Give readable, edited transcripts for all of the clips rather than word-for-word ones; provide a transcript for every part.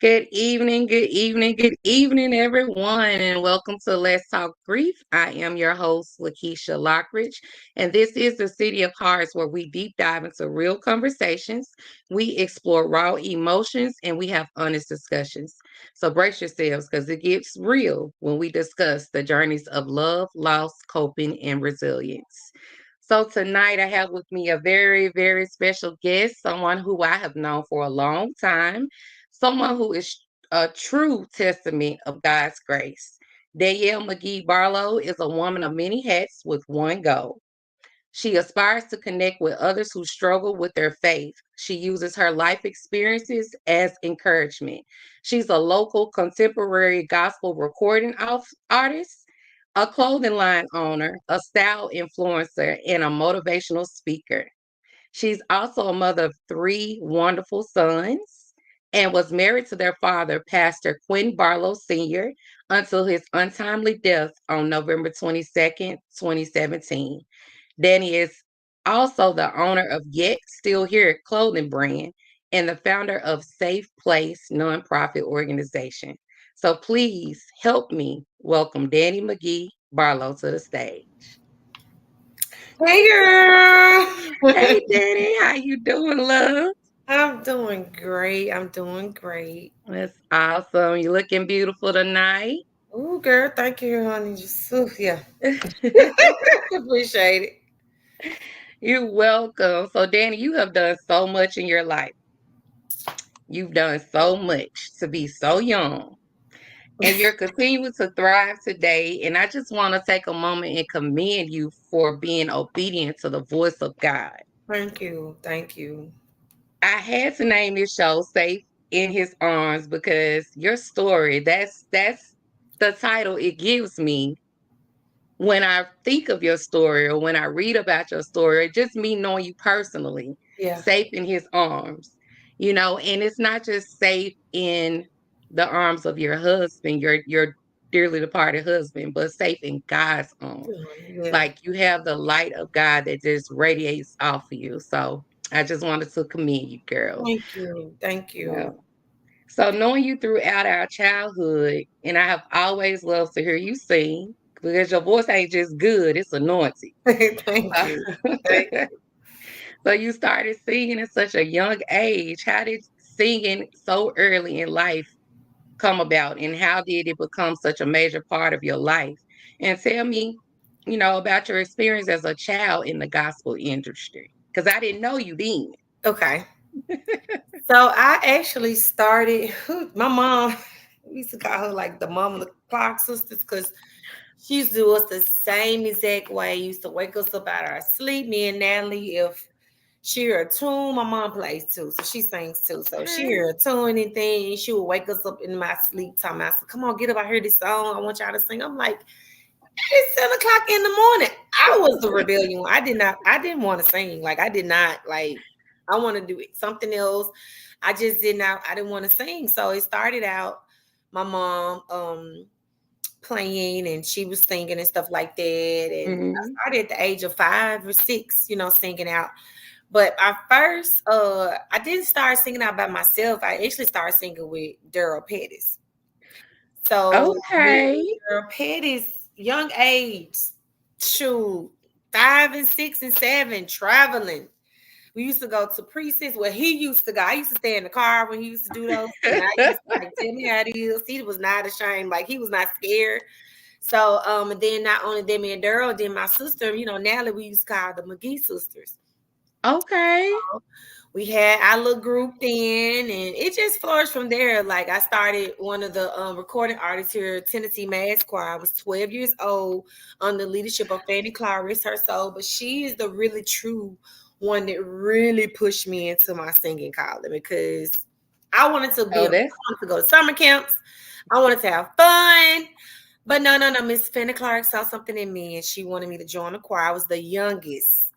Good evening, everyone, and welcome to Let's Talk Grief. I am your host, Lakecia Lockridge, and this is the City of Hearts where we deep dive into real conversations, we explore raw emotions, and we have honest discussions. So brace yourselves because it gets real when we discuss the journeys of love, loss, coping, and resilience. So tonight I have with me a very, very special guest, someone who I have known for a long time, someone who is a true testament of God's grace. Danielle Mcghee Barlow is a woman of many hats with one goal. She aspires to connect with others who struggle with their faith. She uses her life experiences as encouragement. She's a local contemporary gospel artist, a clothing line owner, a style influencer, and a motivational speaker. She's also a mother of three wonderful sons and was married to their father, Pastor Quentin Barlow Sr., until his untimely death on November 22nd, 2017. Dani is also the owner of Yet Still Here clothing brand and the founder of Safe Place nonprofit organization. So please help me welcome Dani Mcghee Barlow to the stage. Hey girl. Hey Dani, how you doing, love? I'm doing great. I'm doing great. That's awesome. You looking beautiful tonight. Ooh, girl, thank you, honey. Just yeah. Appreciate it. You're welcome. So Dani, you have done so much in your life. You've done so much to be so young. And you're continuing to thrive today. And I just want to take a moment and commend you for being obedient to the voice of God. Thank you. Thank you. I had to name this show Safe in His Arms because your story, that's the title it gives me when I think of your story or when I read about your story, it just me knowing you personally, Yeah. safe in his arms, and it's not just safe in the arms of your husband, your dearly departed husband, but safe in God's arms. Yeah. Like you have the light of God that just radiates off of you. So I just wanted to commend you, girl. Thank you. Thank Yeah. you. So knowing you throughout our childhood, and I have always loved to hear you sing because your voice ain't just good, it's anointed. Thank you. Thank So you started singing at such a young age. How did singing so early in life come about, and how did it become such a major part of your life? And tell me, about your experience as a child in the gospel industry, because I didn't know you then. Okay. So I actually started my mom, we used to call her like the mom of the clock sisters because she used to do us the same exact way. Used to wake us up out of our sleep. Me and Natalie, if she hear a tune, my mom plays too, so she sings too. So she Okay. hear a tune, anything, she would wake us up in my sleep, talking about, "Come on, get up! I hear this song. I want y'all to sing." I'm like, "It's 7 o'clock in the morning." I was the rebellion one. I did not. I didn't want to sing. Like I did not like. I want to do something else. I just did not. I didn't want to sing. So it started out. My mom playing and she was singing and stuff like that. And I Mhm. started at the age of 5 or 6, singing out. But I first I didn't start singing out by myself. I actually started singing with Daryl Pettis. So with Okay. Daryl Pettis, young age, shoot, 5 and 6 and 7, traveling. We used to go to precincts where he used to go. I used to stay in the car when he used to do those. And I used to like tell me how it is. He was not ashamed, like he was not scared. So and then not only them and Daryl, then my sister, Natalie, we used to call the Mcghee sisters. Okay. We had our little group then, and it just flourished from there. Like I started one of the recording artists here, Tennessee Mass Choir. I was 12 years old under the leadership of Fanny Clarice, her soul, but she is the really true one that really pushed me into my singing calling because I wanted to Oh, I wanted to go to summer camps. I wanted to have fun. But no. Miss Fanny Clark saw something in me and she wanted me to join the choir. I was the youngest.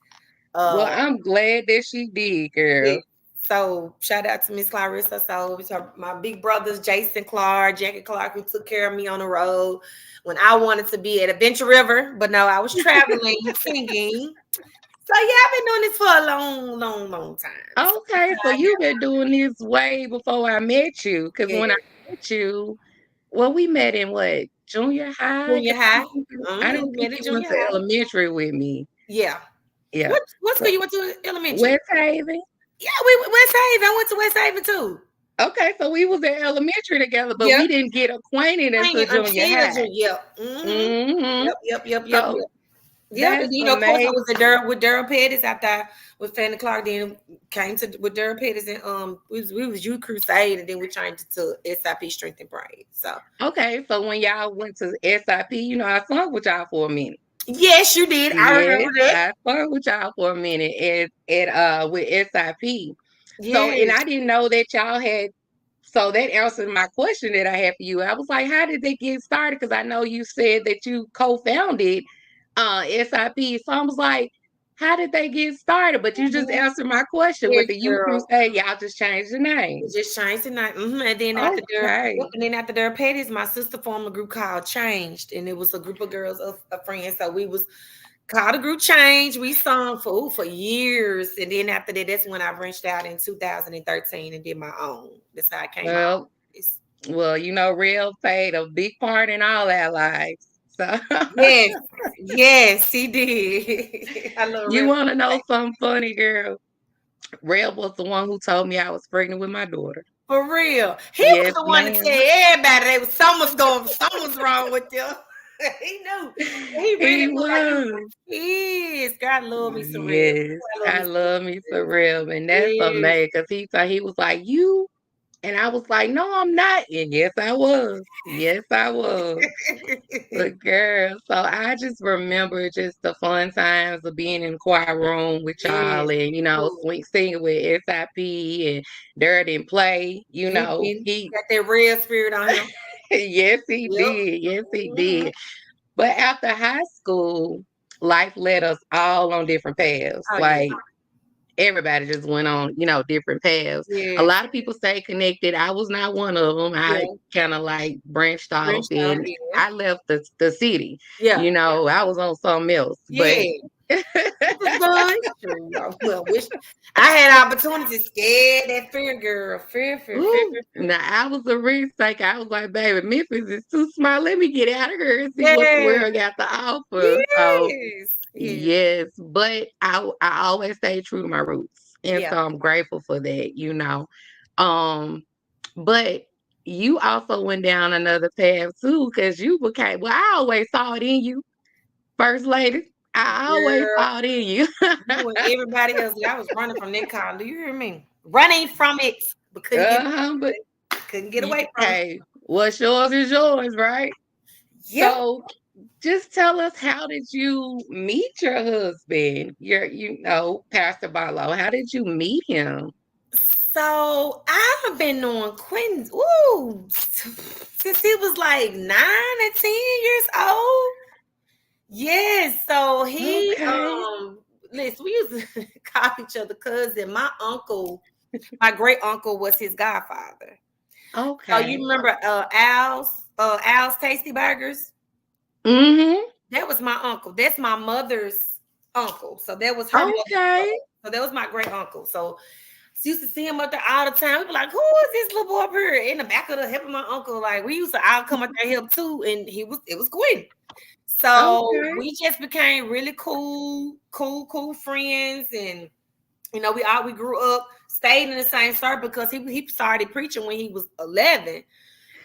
well, Uh, I'm glad that she did, yeah. girl. So shout out to Miss Clarissa. So my big brothers, Jason Clark, Jackie Clark, who took care of me on the road when I wanted to be at Adventure River, but no, I was traveling, singing. So yeah, I've been doing this for a long, long, long time. So Okay, so you've been doing this way before I met you. Because yeah, when I met you, well, we met in what, junior high? 'Cause junior high. I We didn't think met at you went junior to high. elementary with me. Yeah. Yeah. What So school you went to elementary? West Haven. Yeah, we West Haven. I went to West Haven too. Okay, so we was in elementary together, but Yep. we didn't get acquainted until junior Until high. yep. Mm-hmm. Mm-hmm. Yep. So Yep, and that's then, of course I amazing. was at with Durham Pettis after with Fanny Clark. Then came to with Durham Pettis and we was Youth Crusade, and then we changed it to SIP Strength and Pride. So Okay, so when y'all went to SIP, I sung with y'all for a minute. yes, you did. I remember Yes, that. I sung with y'all for a minute with SIP. So, and Yes. I didn't know that y'all had. So that answered my question that I had for you. I was like, how did they get started? Because I know you said that you co-founded SIP. So I was like, how did they get started? But you just Mhm. answered my question with Yes, the Youth girl. Crusade. Y'all just changed the name. We just changed the name. And then Okay. after their Pettis, my sister formed a group called Changed, and it was a group of girls of friends. So we was called a group Change. We sung for years, and then after that, that's when I branched out in 2013 and did my own. That's how I came out. Well, well, Real played a big part in all our lives. So Yes, yes, he did. I love you Real. want to know something funny, girl? Real was the one who told me I was pregnant with my daughter. For real. He was Yes, the one to tell ma'am. everybody there was something's wrong with you. He knew. He really He knew like you was. is. God love me some real. Yes, I love me I some love me for real. real, and that's Yes. amazing because he was like you, and I was like, no, I'm not, and yes, I was. Yes, I was. But girl, so I just remember just the fun times of being in the choir room with Yes. y'all and, Cool. swing singing with SIP and Dirt and Play, Got that real spirit on him. yes, he Yep. did. Yes, he Mhm. did. But after high school, life led us all on different paths. Oh yeah. Like everybody just went on, different paths. A Yes. lot of people stay connected. I was not one of them. I Yeah. kind of like branched off Branched off. and Yeah. I left the city. Yeah. I was on something else. But Yeah. It was fun. Sure. Well, wish I had opportunities. Scared that fear, girl. ooh, Fear. now I was a risk taker. I was like, baby, Memphis is too small. Let me get out of here and see what the Yes. world got to offer. So Yes. Yes. yes, but I always stay true to my roots. And Yeah. so I'm grateful for that. Um But you also went down another path too, because you became, well, I always saw it in you, First Lady. I always Girl, saw it in you. you and everybody else. I was running from that car. Do you hear me? Running from it, but But couldn't get away from it. hey, what's yours is yours, right? Yep. So just tell us, how did you meet your husband, Pastor Barlow? How did you meet him? So I've been knowing Quentin, since he was like 9 or 10 years old. Yes. So he Okay. listen, we used to call each other cousin. My great uncle was his godfather. So you Okay. remember Al's Tasty Burgers? Mm-hmm. That was my uncle. That's my mother's uncle. So that was her mother's brother. Okay. So that was my great uncle. So she used to see him up there all the time. We'd be like, "Who is this little boy up here in the back of the hip of my uncle?" Like we used to all come up there help too, and it was Quinn. So Okay. we just became really cool friends, and we grew up, stayed in the same circle because he started preaching when he was 11.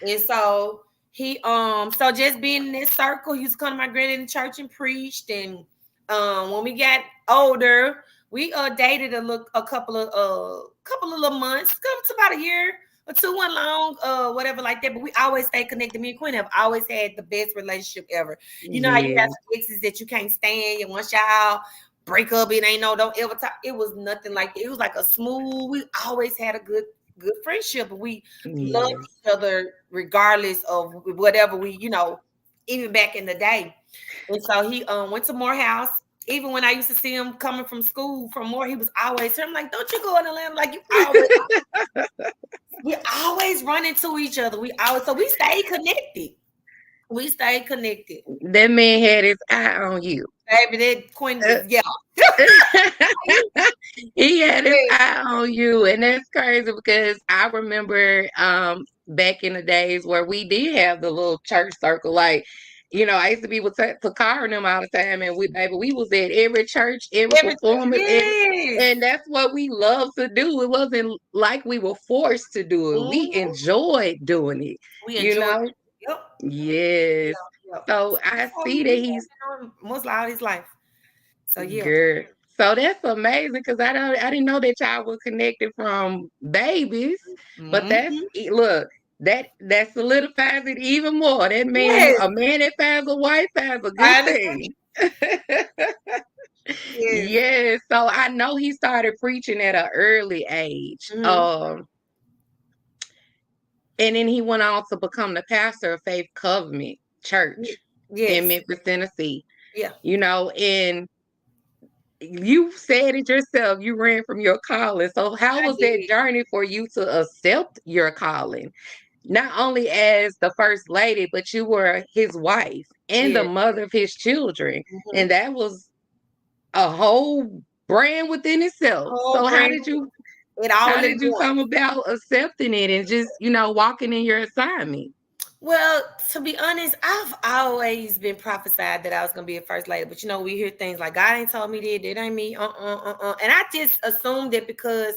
And so so just being in this circle, he used to come to my granddad in the church and preached. And when we got older, we dated a couple of little months, come to about a year or two, one long, whatever like that. But we always stay connected. Me and Quinn have always had the best relationship ever. You know how you have Yes. exes that you can't stand, and once y'all break up, it ain't don't ever talk. It was nothing like that. It was like a smooth. We always had a good friendship. We loved Yes. each other regardless of whatever even back in the day. And so he went to Morehouse. Even when I used to see him coming from school from Moore, he was always here. I'm like, don't you go in the land like you always. We always run into each other. So we stay connected. We stay connected. That man had his eye on you. baby, that Quinn was yeah. He had his Yes. eye on you, and that's crazy because I remember back in the days where we did have the little church circle. Like, I used to be with Takara and them all the time, and we was at every church, every performance, Yes. and that's what we loved to do. It wasn't like we were forced to do it. We Mhm. enjoyed doing it, We you enjoyed know. it. Yep. Yes. Yeah. Yep. So That's I all see he that did. he's Most all his life. So yeah. Girl. So that's amazing because I didn't know that y'all were connected from babies. But Hmm. look, that solidifies it even more. That means Yes. a man that finds a wife finds a good I thing. Yes. Yes. So I know he started preaching at an early age. Hmm. And then he went on to become the pastor of Faith Covenant Church in Yes. Memphis, Tennessee. Yeah. And you said it yourself, you ran from your calling. So how I was that did. journey for you to accept your calling? Not only as the first lady, but you were his wife and the Yes. mother of his children. Hmm. And that was a whole brand within itself. Whole So brand. It how all in did you one. come about accepting it and just, walking in your assignment? Well, to be honest, I've always been prophesied that I was gonna be a first lady. But we hear things like God ain't told me that, that ain't me, And I just assumed that because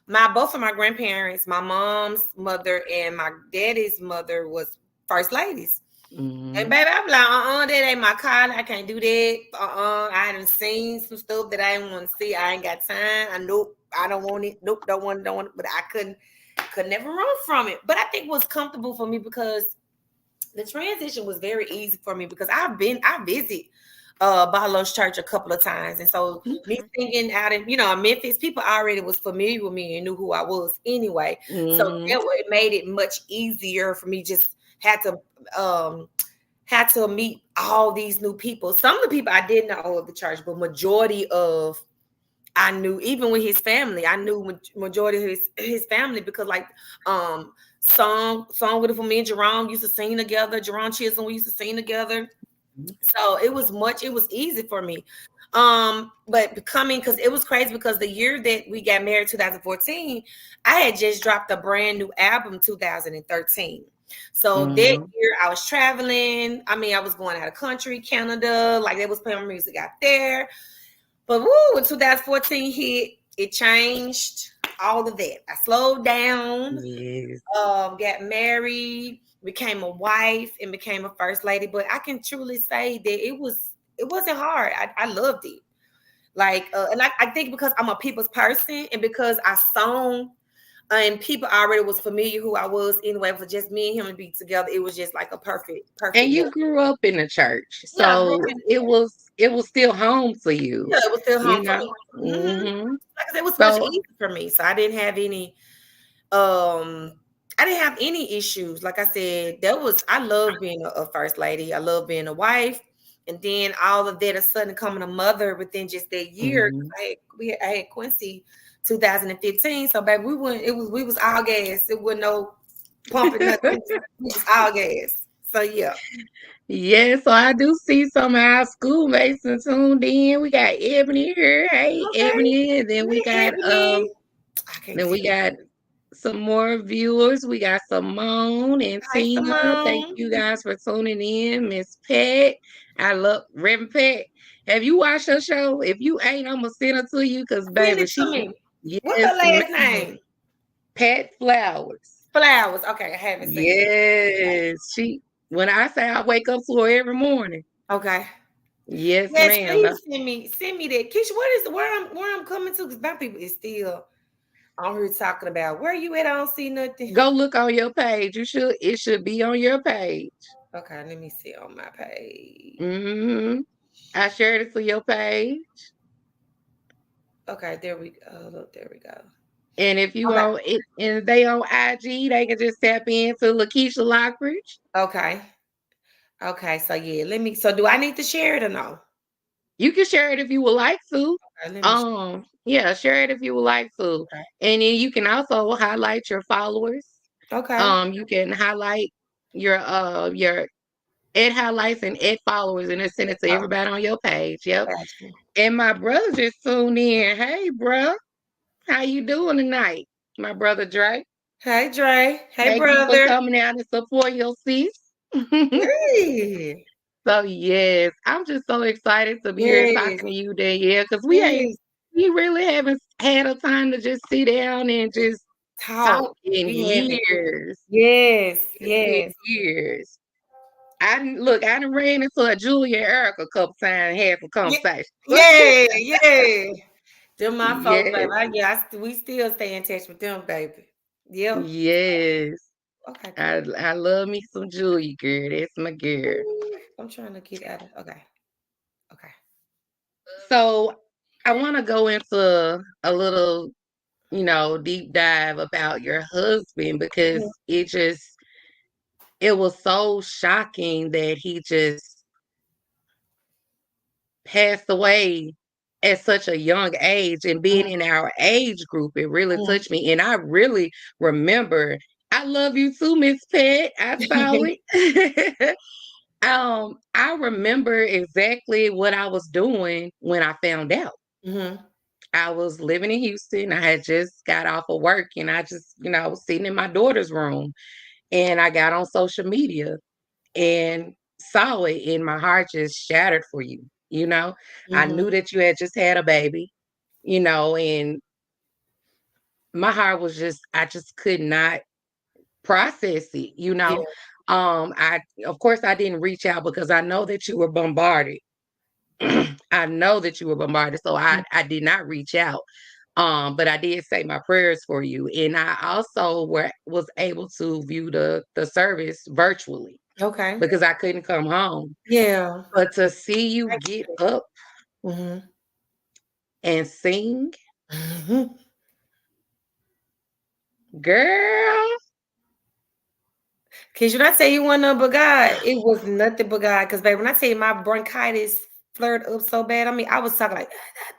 both of my grandparents, my mom's mother and my daddy's mother was first ladies. And Hmm. baby, I'm like, that ain't my kind. I can't do that. I done seen some stuff that I didn't want to see. I ain't got time. Nope, I don't want it. Nope, don't want it. But I could never run from it. But I think it was comfortable for me because the transition was very easy for me because I visit Barlow's church a couple of times. And so me Okay. singing out in Memphis, people already was familiar with me and knew who I was anyway. So Hmm. that way it made it much easier for me. Just had to had to meet all these new people. Some of the people I didn't know of the church, but majority of I knew, even with his family, I knew majority of his family because like song with it for me and Jerome used to sing together. Jerome Chisholm, we used to sing together. So it was easy for me. But becoming, because it was crazy because the year that we got married, 2014, I had just dropped a brand new album, 2013. So that Hmm. year I was traveling. I mean, I was going out of country, Canada, like they was playing my music out there. But when 2014 hit, it changed all of that. I slowed down, Yes. got married, became a wife, and became a first lady. But I can truly say that it wasn't hard. I loved it. Like, and I think because I'm a people's person, and because I sung, and people already was familiar who I was anyway. For just me and him to be together, it was just like a And perfect you match. grew up in the church, Yeah, I grew up so in the church. it was still home for you, Yeah, it was still you home for know. me. Hmm. Like I said, it was much So, easier for me. So I didn't have any um I didn't have any issues. Like I said, I love being a first lady. I love being a wife. And then all of that, a sudden coming a mother within just that year. 'Cause mhm. I had Quincy 2015. So baby, we was all gas. It wasn't no pumping nothing. We was all gas. So yeah. Yeah, so I do see some of our schoolmates and tuned in. We got Ebony here. Hey, Okay. Ebony, and then we Hey, got Ebony. I can't then tell we you. got some more viewers. We got Simone and Hi, Tina. Thank Simone. you guys for tuning in. Miss Pat. I love Reverend Pat. Have you watched her show? If you ain't, I'm gonna send her to you because Send baby, it to me. What's yes, her last ma'am. name? Pat Flowers. Flowers. Okay, I haven't seen it. Yes. When I say I wake up to her every morning. Okay. Yes, Yes, ma'am. please send me that. Keisha, what is where I'm coming to? Because my people is still on here talking about where you at. I don't see nothing. Go look on your page. It should be on your page. Okay, let me see on my page. Hmm. I shared it to your page. Okay, there we go. Look, there we go. And if you Okay. on it and they on IG, they can just tap into Lakecia Lockridge. Okay. Okay. So yeah, so do I need to share it or no? You can share it if you would like to. Okay, let me Yeah, share it if you would like to. okay. And then you can also highlight your followers. Okay. You can highlight your highlights and followers, and it send it to Oh, everybody on your page. Yep. gotcha. And my brother just tuned in. Hey, bro, how you doing tonight? My brother Dre. Hey, Dre. Hey, Thank you for brother. coming out and support your sis. Hey. So yes, I'm just so excited to be here Yes. talking to you, Danielle, because Yes. we really haven't had a time to just sit down and just Talk. talk in We have it. years. Yes. It's been Yes. years. I done ran into a Julia and Erica a couple times and had some Yeah. conversations. Yeah. Yeah. Them my folks, baby. Yes, We still stay in touch with them, baby. Yep. yes. Okay, cool. I love me some Julia, girl. That's my girl. Ooh, I'm trying to get out of. Okay. Okay. So I want to go into a little, deep dive about your husband because Mhm. it was so shocking that he just passed away at such a young age, and being in our age group, it really Mhm. touched me. And I really remember, I love you too, Miss Pet. I saw it. I remember exactly what I was doing when I found out. Mhm. I was living in Houston. I had just got off of work, and I just, I was sitting in my daughter's room, and I got on social media and saw it, and my heart just shattered for you. I Mhm. knew that you had just had a baby, and my heart was just, I just could not process it. Yeah. I, of course, I didn't reach out because I know that you were bombarded. I know that you were bombarded, so I did not reach out. But I did say my prayers for you, and I also was able to view the service virtually Okay. because I couldn't come home. Yeah. But to see you Thank get you. up Mhm. and sing, Mhm. girl, Cause when I tell you one nothing but God, it was nothing but God. Cause baby, when I tell you my bronchitis flared up so bad, I mean, I was talking like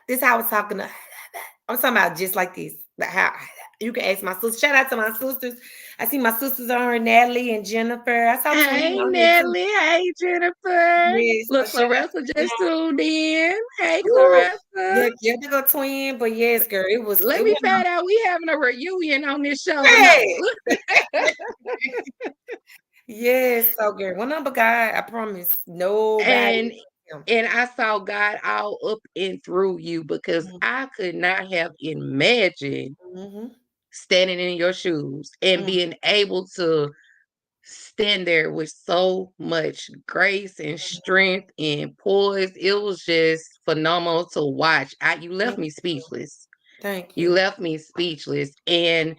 this. How I was talking. I'm talking about just like this. Like how you can ask my sister. Shout out to my sisters. I see my sisters on her, Natalie and Jennifer. I saw Twin hey on here too. Natalie, hey Jennifer, Yes, so look, shout out Clarissa to just them. tuned in. Hey Ooh, Clarissa, yeah, yeah, they go twin, but yes, girl, let it me wasn't find out we having a reunion on this show tonight. hey. Yes, so girl, one number God, I promise nobody. and Him. and I saw God all up and through you because I could not have imagined Mhm. standing in your shoes and Mhm. being able to stand there with so much grace and strength and poise. It was just phenomenal to watch. You left Thank me you. speechless. Thank You you. left me speechless. And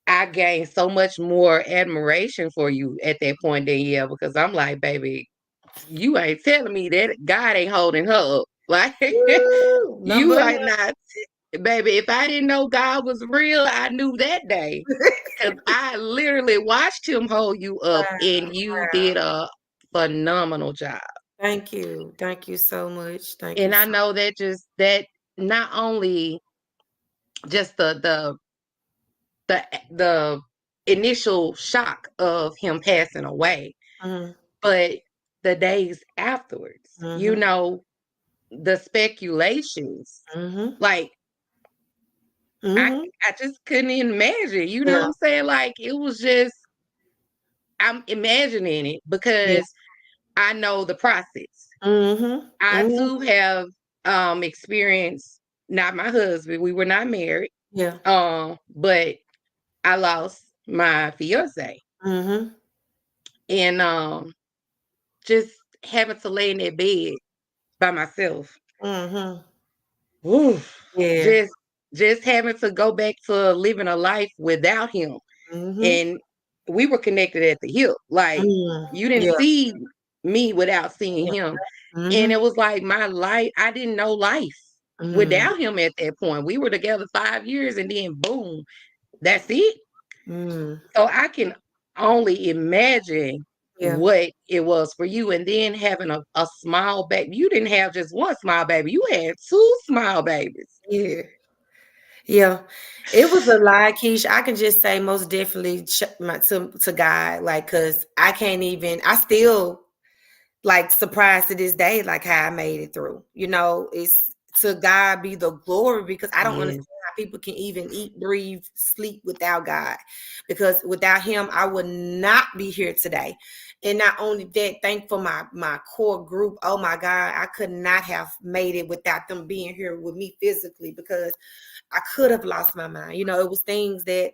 I gained so much more admiration for you at that point, Danielle, because I'm like, baby, you ain't telling me that God ain't holding her up. Like, Woo, you number are not, baby. If I didn't know God was real, I knew that day. Because I literally watched him hold you up, wow, and you wow. did a phenomenal job. Thank you. Thank you so much. Thank you And I so know that not only just the initial shock of him passing away, much. but the days afterwards, Mhm. the speculations, Mhm. like I Mhm. I just couldn't imagine, you know Yeah. what I'm saying? Like it was just I'm imagining it Yeah. because I know the process. Mhm. I Mhm. too have experienced, not my husband, we were not married, Yeah. but I lost my fiance. Mhm. And just having to lay in that bed by myself. Mhm. Oof, Yeah. just just having to go back to living a life without him. Mhm. And we were connected at the hip. Like Mm. you didn't Yeah. see me without seeing Yeah. him. And Mhm. it was like my life, I didn't know life Mm. without him at that point. We were together 5 years and then boom, that's it. Mm. So I can only imagine Yeah. what it was for you. And then having a small baby. You didn't have just one small baby. You had two small babies. Yeah. Yeah, it was a lie, Keisha. I can just say most definitely to God, like, cause I can't even. I still like surprised to this day, like how I made it through. You know, it's to God be the glory because I don't understand Yes. how people can even eat, breathe, sleep without God. Because without Him, I would not be here today. And not only that, thankful my core group. Oh my God, I could not have made it without them being here with me physically because I could have lost my mind. You know, it was things that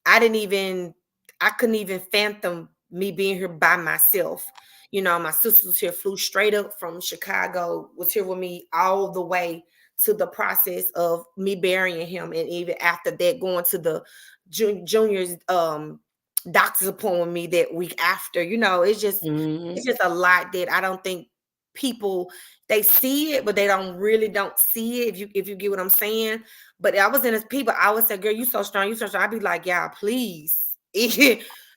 I didn't even, I couldn't even fathom me being here by myself. You know, my sister was here, flew straight up from Chicago, was here with me all the way to the process of me burying him. And even after that, going to the junior's doctor's appointment with me that week after. You know, Mm-hmm. it's just a lot that I don't think people they see it, but they don't see it. If you get what I'm saying. But I was in his people. I would say, "Girl, you so strong. You so strong." I'd be like, "Yeah, please."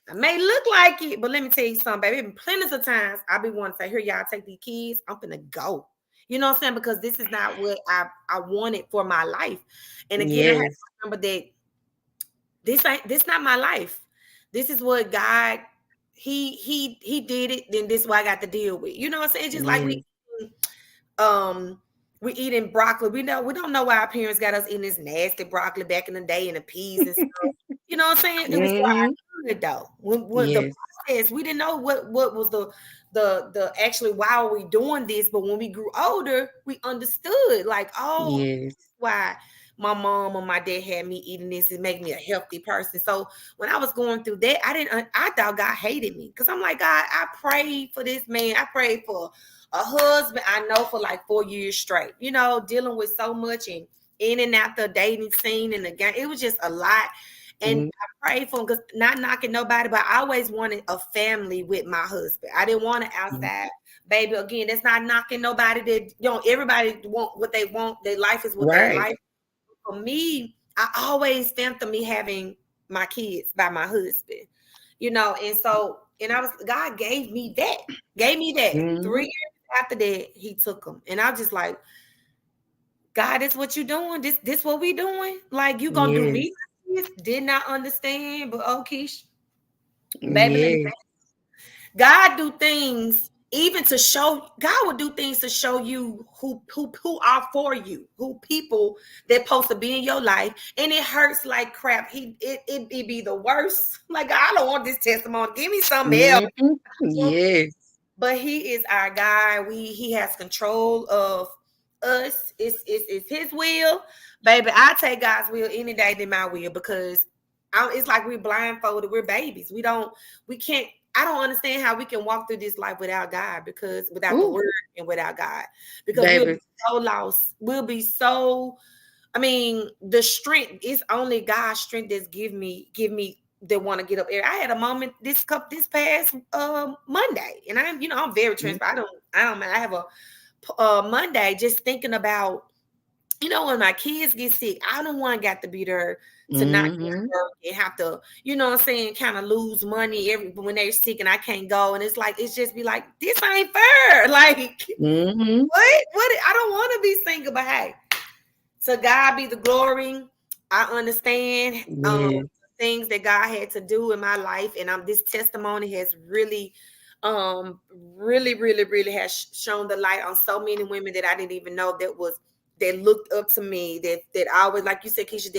I may look like it, but let me tell you something, baby. Plenty of times I be wanting to say, "Here, y'all take these kids. I'm finna go." You know what I'm saying? Because this is not what I wanted for my life. And again, I have to Yes. remember that this not my life. This is what God he did it. Then this is what I got to deal with. You know what I'm saying? It's just like Yes. um we eating broccoli. We don't know why our parents got us eating this nasty broccoli back in the day and the peas and stuff. You know what I'm saying? It was for Mm-hmm. our good though. When the Yes. process, we didn't know what was the actually why are we doing this? But when we grew older, we understood like, oh, Yes. why my mom or my dad had me eating this and make me a healthy person. So when I was going through that, I thought God hated me because I'm like, God, I prayed for this man. I prayed for a husband I know for like 4 years straight, you know, dealing with so much and in and out the dating scene and the game. It was just a lot. And Mm-hmm. I prayed for him because not knocking nobody, but I always wanted a family with my husband. I didn't want it outside. Baby, again, that's not knocking nobody that, you know, everybody want what they want. Their life is what their Right. life. For me, I always phantom me having my kids by my husband, you know, and so, and I was, God gave me that. Mm-hmm. 3 years after that, he took them. And I was just like, God, this what you doing? This what we doing? Like, you gonna do Yes. me like this? Did not understand, but oh, Keish, baby, let me Yes. God do things even to show God will do things to show you who are for you, who people that supposed to be in your life, and it hurts like crap. It be the worst. Like I don't want this testimony. Give me something else. Mm-hmm. Yes. But he is our God. He has control of us. It's his will, baby. I take God's will any day than my will because it's like we're blindfolded. We're babies. We can't. I don't understand how we can walk through this life without God because without the Ooh, word and without God because we'll be baby. so lost. We'll be so I mean, the strength is only God's strength that's give me that want to get up there. I had a moment this past Monday, and I'm very transparent. I don't I have a Monday just thinking about when my kids get sick. I don't want got to be there to not get Mm-hmm. work and have to what I'm saying, kind of lose money every when they're sick and I can't go, and it's like it's just be like this ain't fair. Like Mm-hmm. what I don't want to be single, but hey. To God be the glory. I understand Yes. things that God had to do in my life, and this testimony has really has shown the light on so many women that I didn't even know that looked up to me, that always, like you said, Keisha,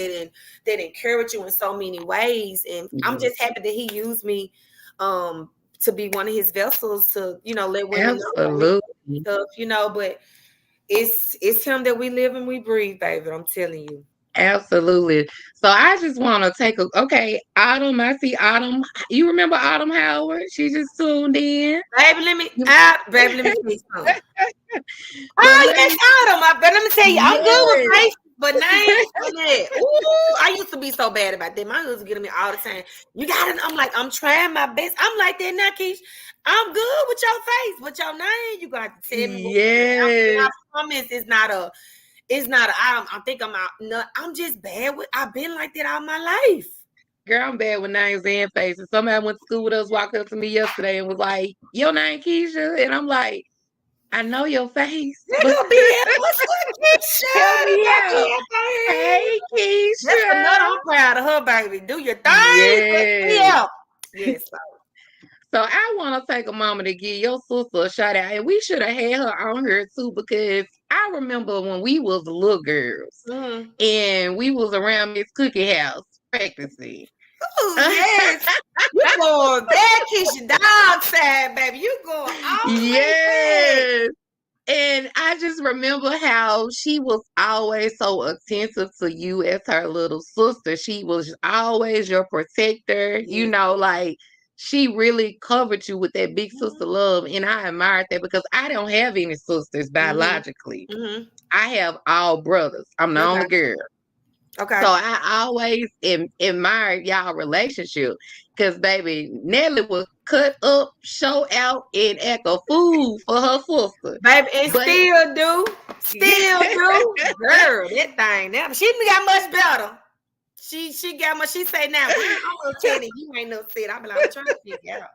that encourage you in so many ways, and I'm Yes. just happy that He used me to be one of His vessels to let women know Absolutely. stuff, but it's him that we live and we breathe, baby. I'm telling you. Absolutely. So I just want to take okay, Autumn. I see Autumn. You remember Autumn Howard? She just tuned in. You- Baby, let me tell you something. but Oh let yes, me, Autumn. But let me tell you, I'm good with yes. faces, but names for that. Ooh, I used to be so bad about that. My husband getting me all the time. You got it. I'm like, I'm trying my best. I'm like that now, Keish. I'm good with your face, but your name, you gonna have to tell me what. I Yes. promise I think I'm out. No, I'm just bad with. I've been like that all my life. Girl, I'm bad with names and faces. Somebody went to school with us, walked up to me yesterday and was like, "Your name Keisha?" And I'm like, I know your face, There but go BL. What's up, Keisha? help me My out. BL out here. Hey, That's Keisha. another. I'm proud of her, baby. Do your thing, Yes. BL. Yes. So I want to take a moment to give your sister a shout out, and we should have had her on here too because I remember when we was little girls Mm-hmm. and we was around Miss Cookie house practicing. Oh yes. You going back, Keisha dog side, baby. You going all the way back. Yes. And I just remember how she was always so attentive to you as her little sister. She was always your protector, Yes. like she really covered you with that big sister love. And I admired that because I don't have any sisters Mm-hmm. biologically. Mm-hmm. I have all brothers. I'm the only Okay. girl. So Okay. I always admired y'all relationship because baby Nelly would cut up, show out, and act a fool for her sister. Baby, and But still do. yeah, Still do. Girl, that thing now. She got much better. She got much. She say now, well, I'm gonna tell you, you ain't no sit. I be like, I'm trying to figure out.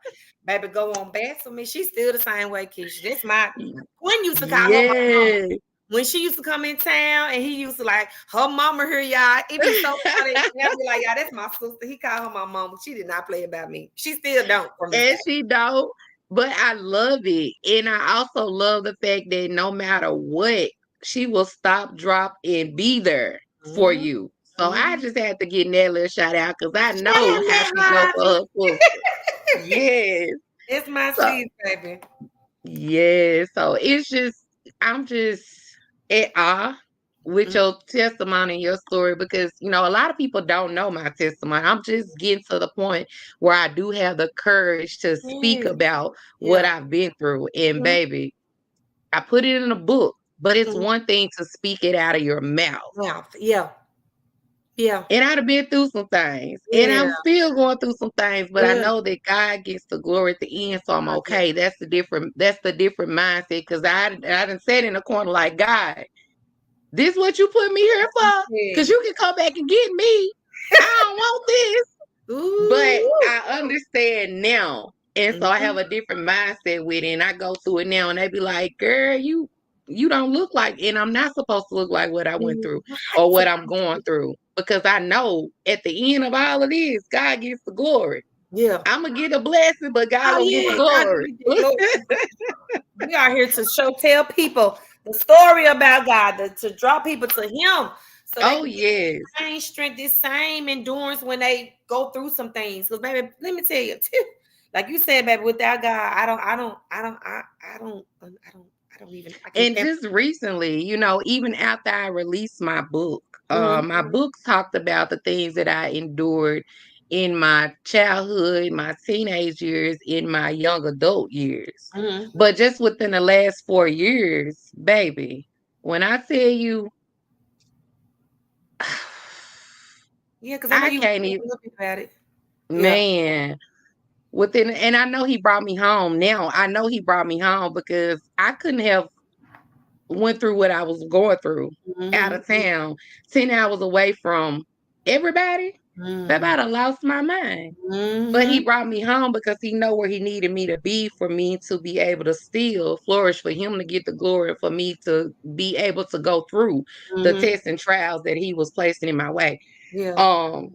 Baby, go on back for me. She's still the same way, Keisha. That's my Quinn used to call her my mama. yeah. When she used to come in town and he used to like her mama here, y'all. It be so funny. And I be like, y'all, that's my sister. He called her my mama. She did not play about me. She still don't from this And day. she don't. But I love it. And I also love the fact that no matter what, she will stop, drop, and be there for Mm-hmm. you. So I Mm-hmm. just had to get Nelly a shout out because I know how Shut she go up, for her sister. Yes. it's my So sis, baby. yeah, so I'm just at awe with Mm-hmm. your testimony and your story because a lot of people don't know my testimony. I'm just getting to the point where I do have the courage to speak Yeah. about what Yeah. I've been through. And Mm-hmm. baby, I put it in a book, but it's Mm-hmm. one thing to speak it out of your mouth. Mouth. Yeah. Yeah. And I'd have been through some things, and Yeah. I'm still going through some things, but I Yeah. know that God gets the glory at the end, so I'm Oh, yeah. okay. That's the different mindset because I done sat in the corner like, God, this what you put me here for? Because Yeah. you can come back and get me. I don't want this. But Ooh. I understand now. And so I have Mm-hmm. a different mindset with it. And I go through it now and they be like, girl, you don't look like, and I'm not supposed to look like what I went through Right. or what I'm going through. Because I know at the end of all of this, God gets the glory. Yeah. I'm gonna get a blessing, but God Oh gonna get the yeah. God glory. give you the glory. We are here to tell people the story about God, to draw people to Him, so they Oh can get yes. the same strength, this same endurance when they go through some things. Because, baby, let me tell you, too, like you said, baby, without God, I don't even. I can. And just recently, even after I released my book, Mm-hmm. my book talked about the things that I endured in my childhood, my teenage years, in my young adult years. Mm-hmm. But just within the last 4 years, baby, when I tell you, Yeah, because I know I you were can't even, looking about it. Yeah. man, and I know he brought me home. Now I know he brought me home because I couldn't have went through what I was going through out Mm-hmm. of town, 10 hours away from everybody. Baby, Mm-hmm. I'd have lost my mind. But he Mm-hmm. brought me home because he know where he needed me to be for me to be able to still flourish, for him to get the glory, for me to be able to go through the Mm-hmm. tests and trials that he was placing in my way. Yeah. Um,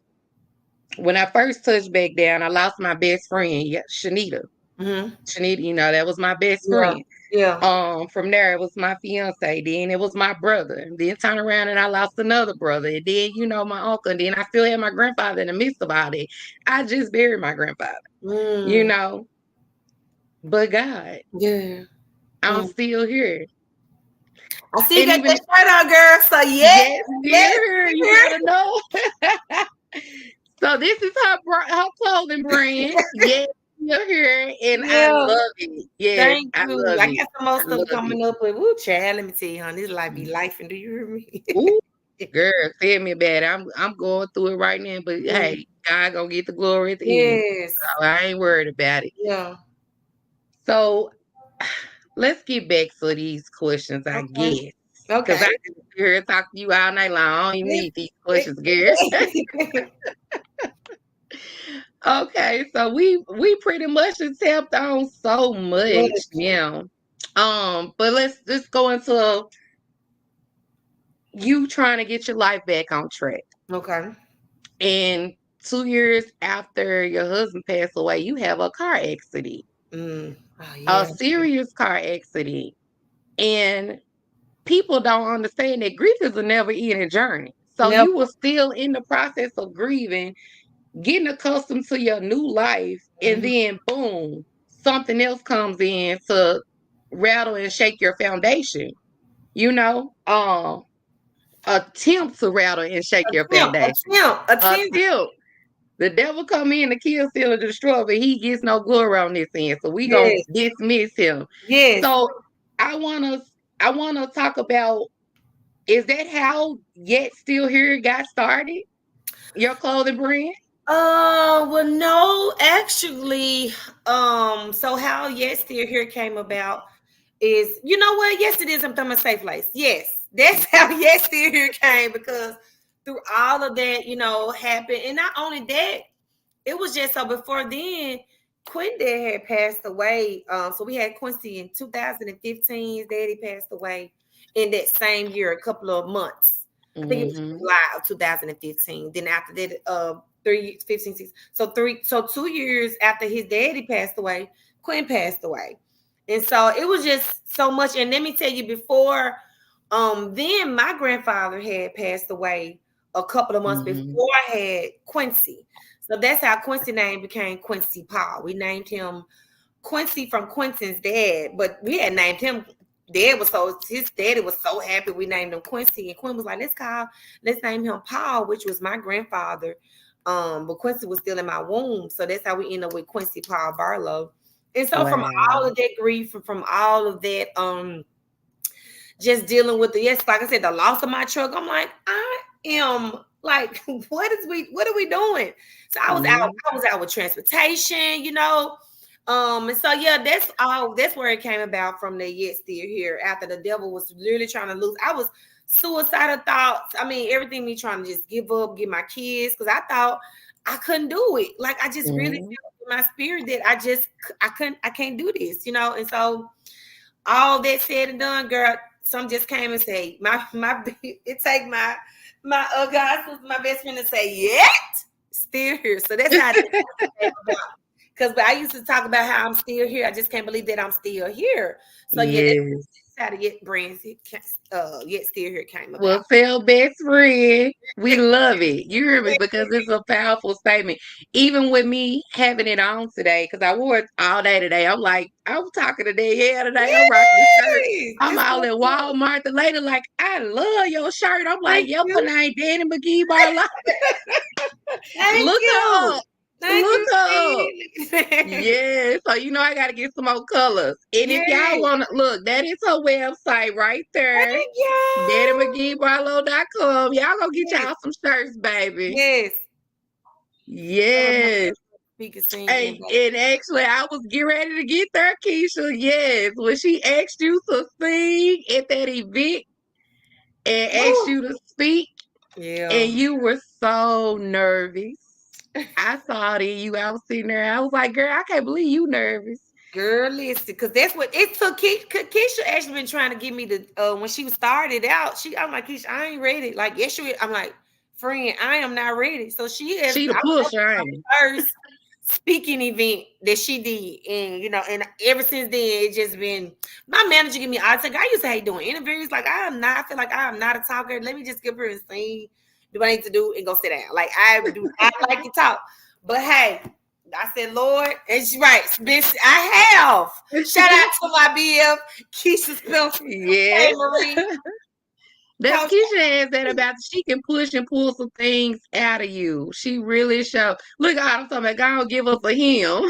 when I first touched back down, I lost my best friend, yeah, Shanita. Mm-hmm. Shanita, that was my best Yeah. friend. Yeah. From there it was my fiance, then it was my brother, and then turn around and I lost another brother, and then my uncle, and then I still had my grandfather in the midst of all that. I just buried my grandfather, you Mm. know, but God, Yeah. I'm Mm. still here. I see you And got even that shirt on, girl. So yes, yes, still yes, here, you here. better know. So this is her clothing brand. Yes, still here, and I Yeah. love it. Yes, Thank I you. love I it. got some more I stuff love it. coming up with woo child. Let me tell you, honey, this life be life, and do you hear me? Ooh, girl, tell me about it. I'm going through it right now, but Mm. hey, God gonna get the glory at the end. Yes. So I ain't worried about it. Yeah. So let's get back to these questions, I Okay. guess. Because I Okay. can sit here and talk to you all night long. I don't even Yes. need these questions, girl. Okay, so we pretty much have tapped on so What? much now. But let's just go into you trying to get your life back on track. Okay. And 2 years after your husband passed away, you have a car accident, Oh a yeah. serious car accident. And people don't understand that grief is a never ending journey. So Never. you were still in the process of grieving, getting accustomed to your new life, and Mhm. then boom, something else comes in to rattle and shake your foundation. You know, attempt to rattle and shake your Attempt, foundation. attempt, attempt. Attempt. The devil come in to kill, steal, and destroy, but he gets no glory on this end. So we gonna Yes, dismiss him. yes. So I wanna I wanna talk about, is that how Yet Still Here got started? Your clothing brand? Well, no, actually, so how Yes Still Here came about is, you know what? Yes, it is. I'm talking about safe place. Yes, that's how Yes Still Here came because through all of that, happened, and not only that, it was just so before then, Quinn had passed away. So we had Quincy in 2015. His daddy passed away in that same year, a couple of months. I think it was Mm-hmm. July of 2015. Then after that, 15, 6. So 2 years after his daddy passed away, Quinn passed away. And so it was just so much. And let me tell you, before then my grandfather had passed away a couple of months Mm-hmm. before I had Quincy. So that's how Quincy name became Quincy Paul. We named him Quincy from Quentin's dad, but we had named him. His daddy was so happy we named him Quincy, and Quinn was like, let's name him Paul, which was my grandfather. But Quincy was still in my womb, so that's how we ended up with Quincy Paul Barlow. And so from all Wow. of that grief and from all of that, just dealing with yes, like I said, the loss of my truck. I'm like, I am like, what are we doing? So Mm-hmm. I was out with transportation. And so yeah, that's where it came about from the Yet Still Here. After the devil was literally trying to lose, I was suicidal thoughts. I mean, everything me trying to just give up, get my kids, because I thought I couldn't do it. Like I just really Mm-hmm. felt in my spirit that I can't do this. And so all that said and done, girl, some just came and say, it take my best friend to say, yet still here. So that's how it came about. Because I used to talk about how I'm still here. I just can't believe that I'm still here. So yeah, that's Yes. how the Yet brands, Yet Still Here came about. Well, tell best friend, we love it. You hear me? Because it's a powerful statement. Even with me having it on today, because I wore it all day today. I'm like, I'm talking today. Yeah, today I'm rocking the shirt. Yes, I'm that's all what's in up. Walmart. The lady like, I love your shirt. I'm like, Thank your you. name Danny McGee Barlow. Thank Look her you. up. Thank Look you, her up. Steve. Yeah, so I gotta get some more colors. And if y'all Yes. wanna look, that is her website right there. Thank you. DannyMcGeeBarlow.com. Y'all gonna get Yes. y'all some shirts, baby. Yes. Cover my Yes. speaker singing, And actually I was getting ready to get there, Keisha. Yes. When she asked you to sing at that event and asked Woo. you to speak, and Yeah. you were so nervous. I saw it in you. I was sitting there. I was like, girl, I can't believe you nervous. Girl, listen, because that's what it took. Keisha actually been trying to get me to when she started out. I'm like, Keisha, I ain't ready. Like, yes, I'm like, friend, I am not ready. So she has. She the I was pusher, ain't it? first speaking event that she did, and ever since then it's just been my manager give me. I think I used to hate doing interviews. Like I am not. I feel like I am not a talker. Let me just get her and sing. Do what I need to do and go sit down. Like I do not like to talk. But hey. I said, Lord, and she's right. I have. Shout out to my BF, Keisha Spencer. Hey, Yes. Marie. That's Coach. Keisha has that about she can push and pull some things out of you. She really show. Look, I'm talking about God give us a hymn.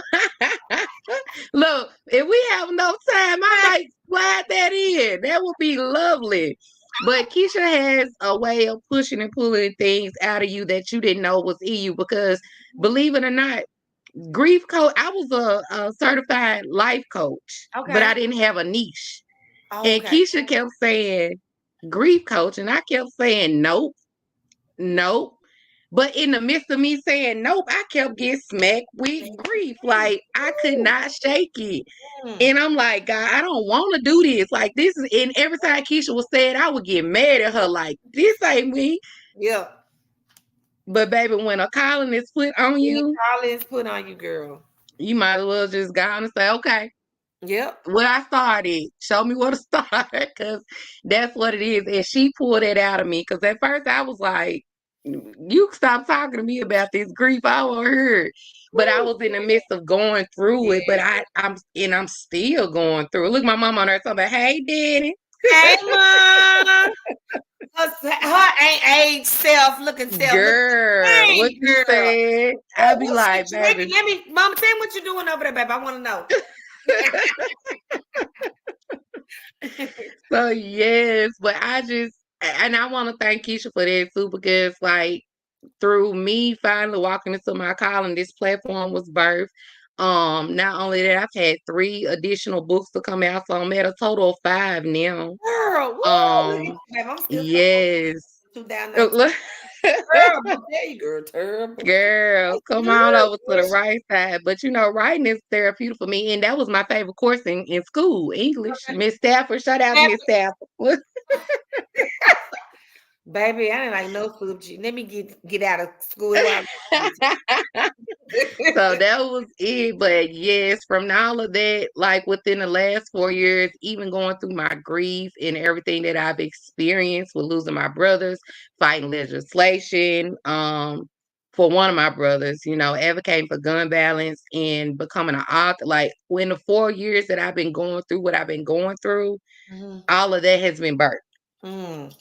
Look, if we have enough time, I might slide that in. That would be lovely. But Keisha has a way of pushing and pulling things out of you that you didn't know was in you. Because believe it or not, grief coach. I was a certified life coach, but Okay. I didn't have a niche. Oh, And okay. Keisha kept saying grief coach, and I kept saying nope, nope. But in the midst of me saying nope, I kept getting smacked with grief. Like I could not shake it. Mm. And I'm like, God, I don't want to do this. Like this is, and every time Keisha was saying, I would get mad at her. Like this ain't me. Yeah. But baby, when a calling is put on When the you, call is put on you, girl. you might as well just go on and say, okay, Yep. where I started, show me where to start, because that's what it is. And she pulled it out of me. Because at first I was like, you stop talking to me about this grief. I won't hear it. But I Woo. was in the midst of going through it. But Yeah. I'm still going through it. Look, my mom on there talking about, hey, Daddy. Hey, mom. Her ain't age self looking Girl, what hey, you girl. said? I be What like, situation? baby. Let me, mama, tell me what you're doing over there, baby. I want to know. So yes, but and I want to thank Keisha for that too, because like through me finally walking into my calling, this platform was birthed. Not only that, I've had 3 additional books to come out, so I'm at a total of 5 now. Girl, woo! Look at you, Um, baby. I'm still coming yes. on 2019. Look, Girl, but there you girl, terrible. girl, That's come on good. over to the right side. But writing is therapeutic for me, and that was my favorite course in school, English. Miss Stafford, shout out to Miss Stafford. Baby, I didn't like no food. Let me get out of school while So that was it. But yes, from all of that, like within the last 4 years, even going through my grief and everything that I've experienced with losing my brothers, fighting legislation, for one of my brothers, advocating for gun violence and becoming an author. Like when the 4 years that I've been going through what I've been going through, all of that has been birthed. Mm.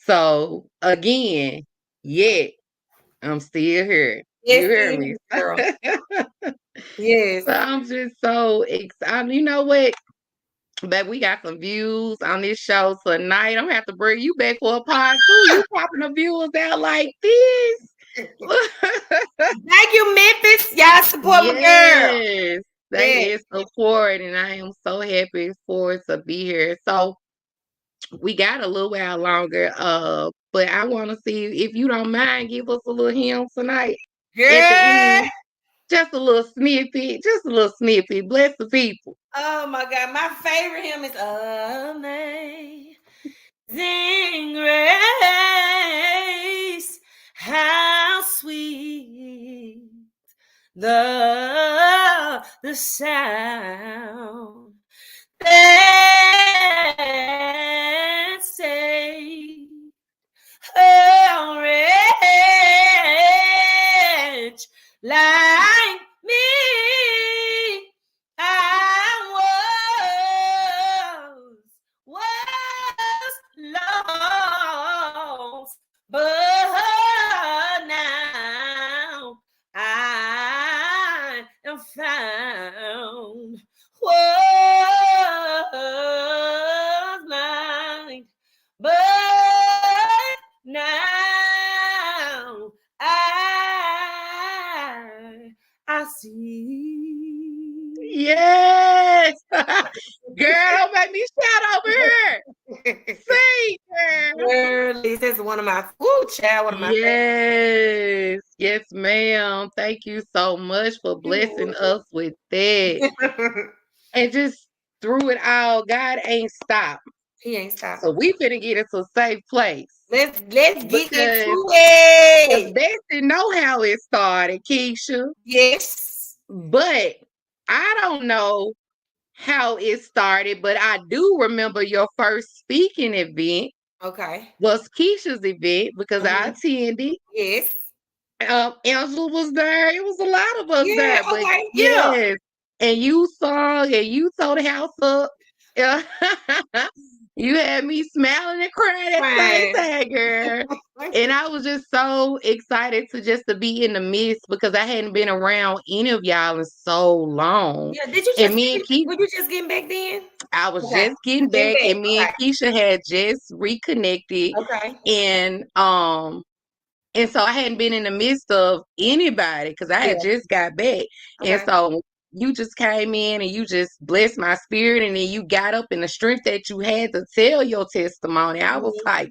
So again, yet I'm still here. You Yes, hear it me? is, girl. Yes. So I'm just so excited. You know what? But we got some views on this show tonight. I'm gonna have to bring you back for a part two. You popping the viewers out like this. Thank you, Memphis. Y'all support my girl. Yes, they Yes. is support, and I am so happy for it to be here. So we got a little while longer. But I want to see if you don't mind, give us a little hymn tonight at the Girl. end. Just a little snippet. Just a little snippet. Bless the people. Oh my God. My favorite hymn is Amazing Grace. How sweet the sound that saved a wretch like me. I was lost, but now I am found. Was blind, but now I see. Yes. Girl, don't make me shout over here. Sing, girl. Girl, this is one of my child, one of my Yes. Yes, ma'am. Thank you so much for blessing us with that. favorites. And just through it all, God ain't stopped. He ain't stopped. So we finna get into a safe place. Let's get Because into it. they didn't know how it started, Keisha. Yes. But I don't know how it started, but I do remember your first speaking event Okay. was Keisha's event because I attended. Yes. Angela was there. It was a lot of us Yeah. there, but Okay. Yeah. yes, and you sung and you tore the house up. Yeah. You had me smiling and crying at the same Fine. time, girl. And I was just so excited to be in the midst because I hadn't been around any of y'all in so long. Yeah. Did you And just me and Keisha, were you just getting back then? I was Okay. just getting Getting back, back. and me and Okay. Keisha had just reconnected, Okay. and so I hadn't been in the midst of anybody because I Yeah. had just got back. And Okay. so you just came in and you just blessed my spirit. And then you got up and the strength that you had to tell your testimony. I was like,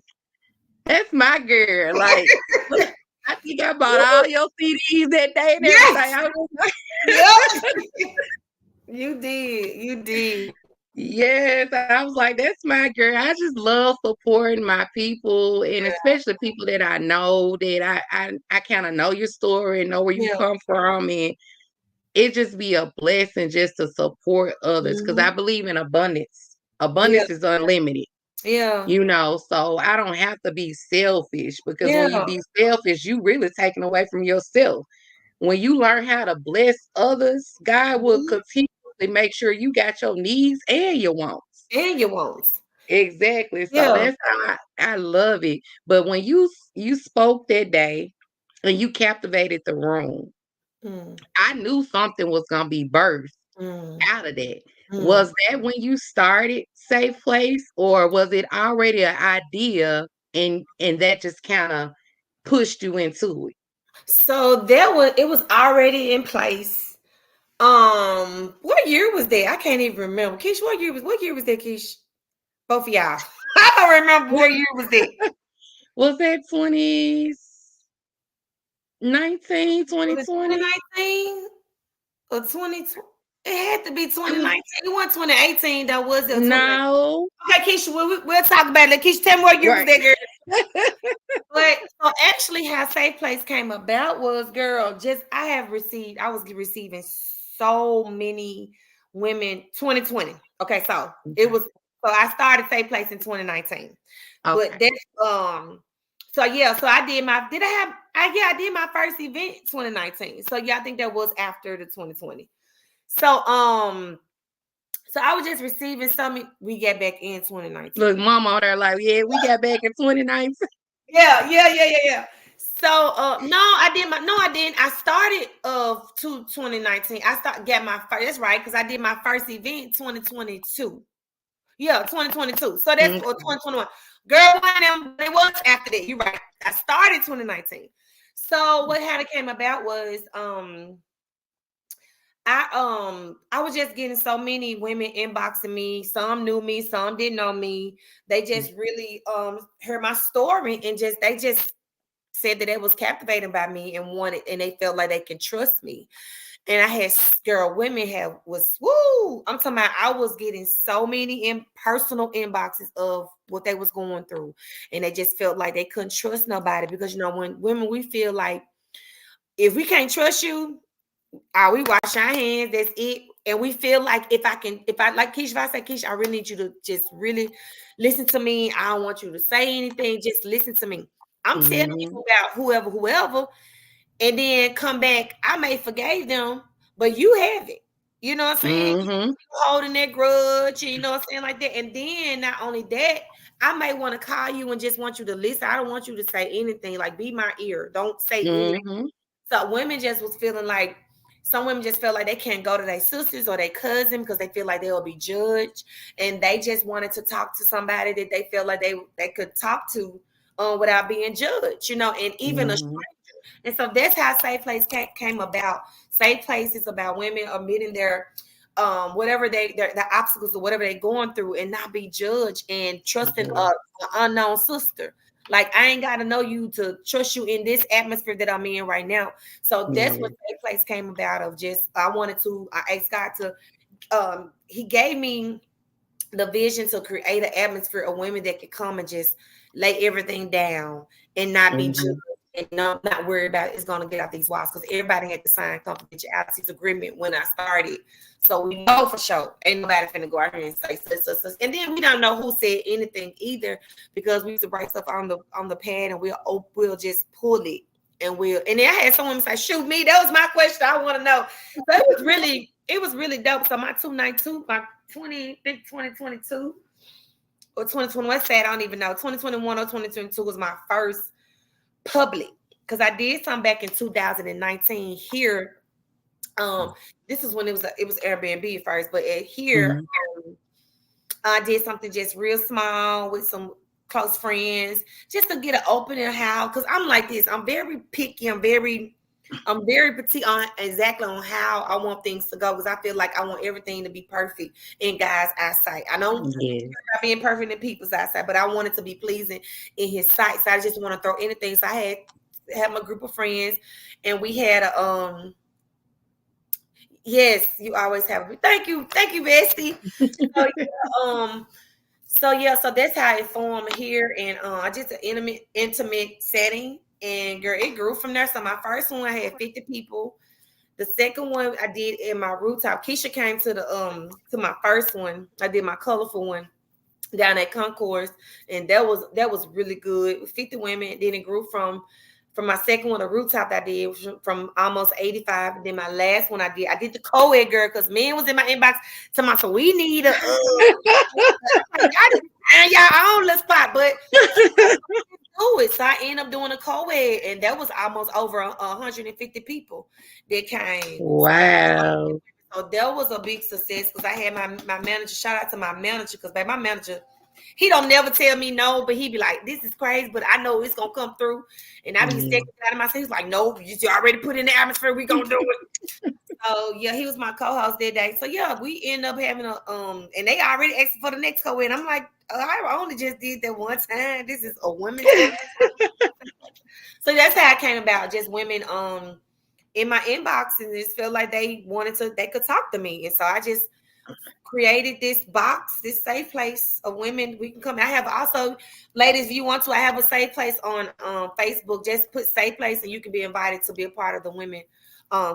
that's my girl. Like, I think I bought all your CDs that day and everything. Yes. I was like, Yep. You did. You did. yes, I was like, that's my girl. I just love supporting my people, and especially people that I know that I kind of know your story and know where you Yeah. come from, and it just be a blessing just to support others because I Hmm. believe in abundance. Yeah. Abundance is unlimited, Yeah. so I don't have to be selfish because when you Yeah. be selfish, you really taking away from yourself. When you learn how to bless others, God will Mhm. continually make sure you got your needs and your wants. And your wants. Exactly. So Yeah. that's how I love it. But when you spoke that day and you captivated the room, Mm, I knew something was gonna be birthed mm, out of that. mm. Was that when you started Safe Place, or was it already an idea and that just kind of pushed you into it? So that was it was already in place. What year was that? I can't even remember. Keish, what year was that, Keish? Both of y'all. I don't remember what year was that. Was that 2019, Was it 2020? 2019 or 2020? It had to be 2019. It wasn't 2018 though, was it? Or 2019? No. Okay, Keisha, we'll talk about it. Keisha, tell me what year was Right. that, girl? But so actually, how Safe Place came about was, girl, just I was receiving so many women. 2020. Okay, so it was. So I started Safe Place in 2019, but Okay. that's So yeah, so I did my. Did I have? I did my first event 2019. So yeah, I think that was after the 2020. So I was just receiving some. We get back in Look, 2019. mom on there like, yeah, we got back in 2019. Yeah. So no, I didn't. I started of 2019. I start get my first, that's right, because I did my first event 2022. Yeah, 2022. So that's Okay. or 2021. Girl, one of them, but it was after that. You're right. I started 2019. So what had it came about was I was just getting so many women inboxing me. Some knew me, some didn't know me. They just really heard my story and they just said that it was captivated by me and wanted, and they felt like they can trust me. And I had women have was woo. I'm talking about I was getting so many personal inboxes of what they was going through, and they just felt like they couldn't trust nobody because when women we feel like if we can't trust you, we wash our hands. That's it. And we feel like if I like Keisha, if I say Keisha, I really need you to just really listen to me. I don't want you to say anything. Just listen to me. I'm telling Mm-hmm. you about whoever, and then come back. I may forgave them, but you have it. You know what I'm saying? You Mm-hmm. holding that grudge, you know what I'm saying, like that. And then not only that, I may want to call you and just want you to listen. I don't want you to say anything. Like be my ear. Don't say anything. Mm-hmm. So women just was feeling like some women just felt like they can't go to their sisters or their cousin because they feel like they'll be judged, and they just wanted to talk to somebody that they feel like they could talk to without being judged, and even a Mm-hmm. stranger. And so that's how Safe Place came about. Safe Place is about women admitting their whatever the obstacles or whatever they're going through and not be judged and trusting Yeah. an unknown sister. Like I ain't got to know you to trust you in this atmosphere that I'm in right now. So that's Yeah. what Safe Place came about. Of just I asked God to He gave me the vision to create an atmosphere of women that could come and just lay everything down and not be judged Mm-hmm. and not worry about it's going to get out these walls because everybody had to sign confidentiality agreement when I started. So we know for sure ain't nobody finna go out here and say such. And then we don't know who said anything either because we used to write stuff on the pad and we'll just pull it and then I had someone say, shoot me. That was my question. I want to know. So it was really dope. So my 292, my 2022 or 2021, sad, I don't even know. 2021 or 2022 was my first public because I did some back in 2019 here. This is when it was Airbnb first, but here Mm-hmm. I did something just real small with some close friends just to get an opening how because I'm like this. I'm very picky. I'm very petite on exactly on how I want things to go because I feel like I want everything to be perfect in God's eyesight. I don't Yes. about being perfect in people's eyesight, but I want it to be pleasing in His sight. So I just want to throw anything. So I had had my group of friends, and we had a yes, you always have. Thank you, Bestie. So yeah, so that's how it formed here, and I just an intimate setting, and girl, it grew from there. So my first one I had 50 people. The second one I did in my rooftop. Keisha came to my first one. I did my colorful one down at Concourse, and that was really good. 50 women. Then it grew from my second one, the rooftop I did from almost 85. And then my last one I did the co-ed girl because men was in my inbox to my so we need a I didn't find y'all own little spot, but do it. So I ended up doing a co-ed, and that was almost over 150 people that came. Wow. So that was a big success because I had my manager. Shout out to my manager because my manager, he don't never tell me no, but he be like, "This is crazy," but I know it's gonna come through. And I be stepping out of myself. He's like, "No, you already put in the atmosphere. We gonna do it." So yeah, he was my co-host that day. So yeah, we end up having a and they already asked for the next co-ed. And I'm like, I only just did that one time. This is a women's. So that's how it came about. Just women in my inbox and just felt like they could talk to me. And so I just created this box, this safe place of women. We can come. I have also, ladies, if you want to, I have a safe place on Facebook. Just put safe place and you can be invited to be a part of the women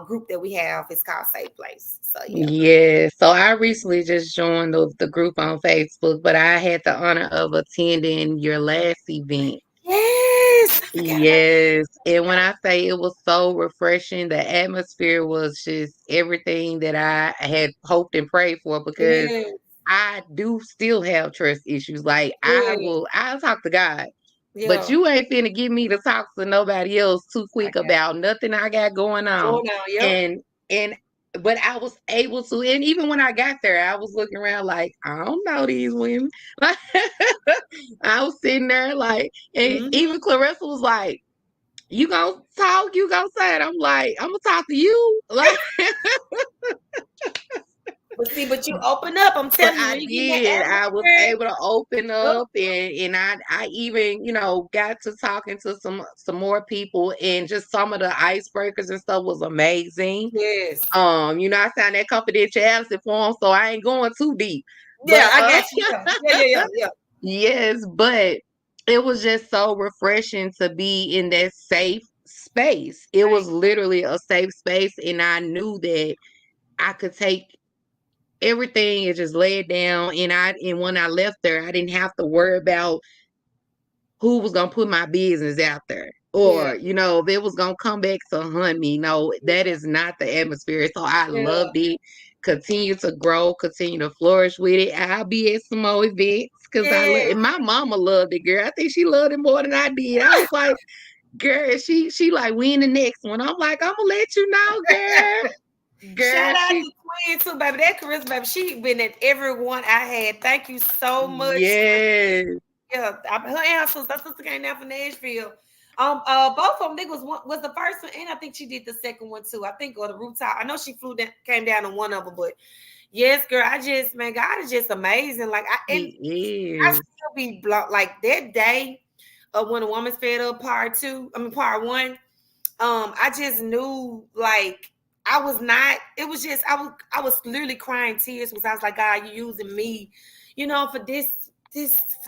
group that we have. It's called Safe Place. So yeah. Yeah. So I recently just joined the group on Facebook, but I had the honor of attending your last event. Yes. I forgot about Yes. And when that. I say it was so refreshing, the atmosphere was just everything that I had hoped and prayed for because Yes. I do still have trust issues. Like Yes. I'll talk to God. But Yeah. you ain't finna get me to talk to nobody else too I quick got about nothing I got going on. going on. Yep. And but I was able to, and even when I got there, I was looking around like, I don't know these women. Like I was sitting there like, and Mm-hmm. even Clarissa was like, you gonna talk, you gonna say it. I'm like, I'm gonna talk to you. Like But see, but you open up. I'm but telling you, I when you get in that did. I was atmosphere. able to open Yep. up and I even, got to talking to some more people and just some of the icebreakers and stuff was amazing. Yes. I signed that confidentiality form, so I ain't going too deep. Yeah, But I got you. Yeah. yes, but it was just so refreshing to be in that safe space. It Right. was literally a safe space and I knew that I could take everything and just lay it down and when I left there, I didn't have to worry about who was gonna put my business out there. Yeah. Or, if it was gonna come back to hunt me. No, that is not the atmosphere. So I Yeah. loved it. Continue to grow, continue to flourish with it. I'll be at some more events because Yeah. and my mama loved it, girl. I think she loved it more than I did. I was like, girl, she like, we in the next one. I'm like, I'm gonna let you know, girl. Shout Girl, out she to Queen too, baby. That Carissa, baby, she been at every one I had. Thank you so much. yes. Yeah, her and her sister came down from Nashville. Both of them. They was the first one, and I think she did the second one too. I think or the rooftop. I know she flew down, came down on one of them, but yes, girl, man, God is just amazing. Like I He still be blocked. Like that day of when a woman's fed up part one. I just knew like I was not. It was just I was literally crying tears because I was like, God, you using me, for this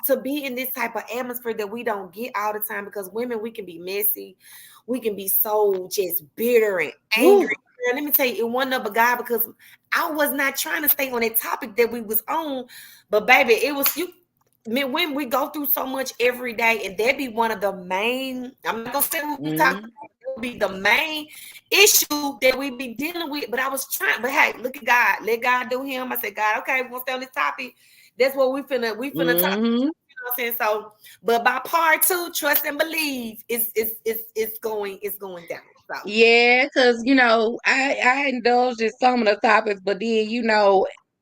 to be in this type of atmosphere that we don't get all the time because women we can be messy, we can be so just bitter and angry. Woo. Girl, let me tell you, it wasn't up a guy because I was not trying to stay on that topic that we was on, but baby, it was you. When we go through so much every day, and that be one of the main. I'm not gonna say what we talk about. Mhm. It will be the main issue that we be dealing with. But I was trying. But hey, look at God. Let God do Him. I said, God, okay, we're gonna stay on this topic. That's what we finna talk. Mhm. You know what I'm saying? So, but by part two, trust and believe it's going down. So Yeah, because I indulged in some of the topics, but then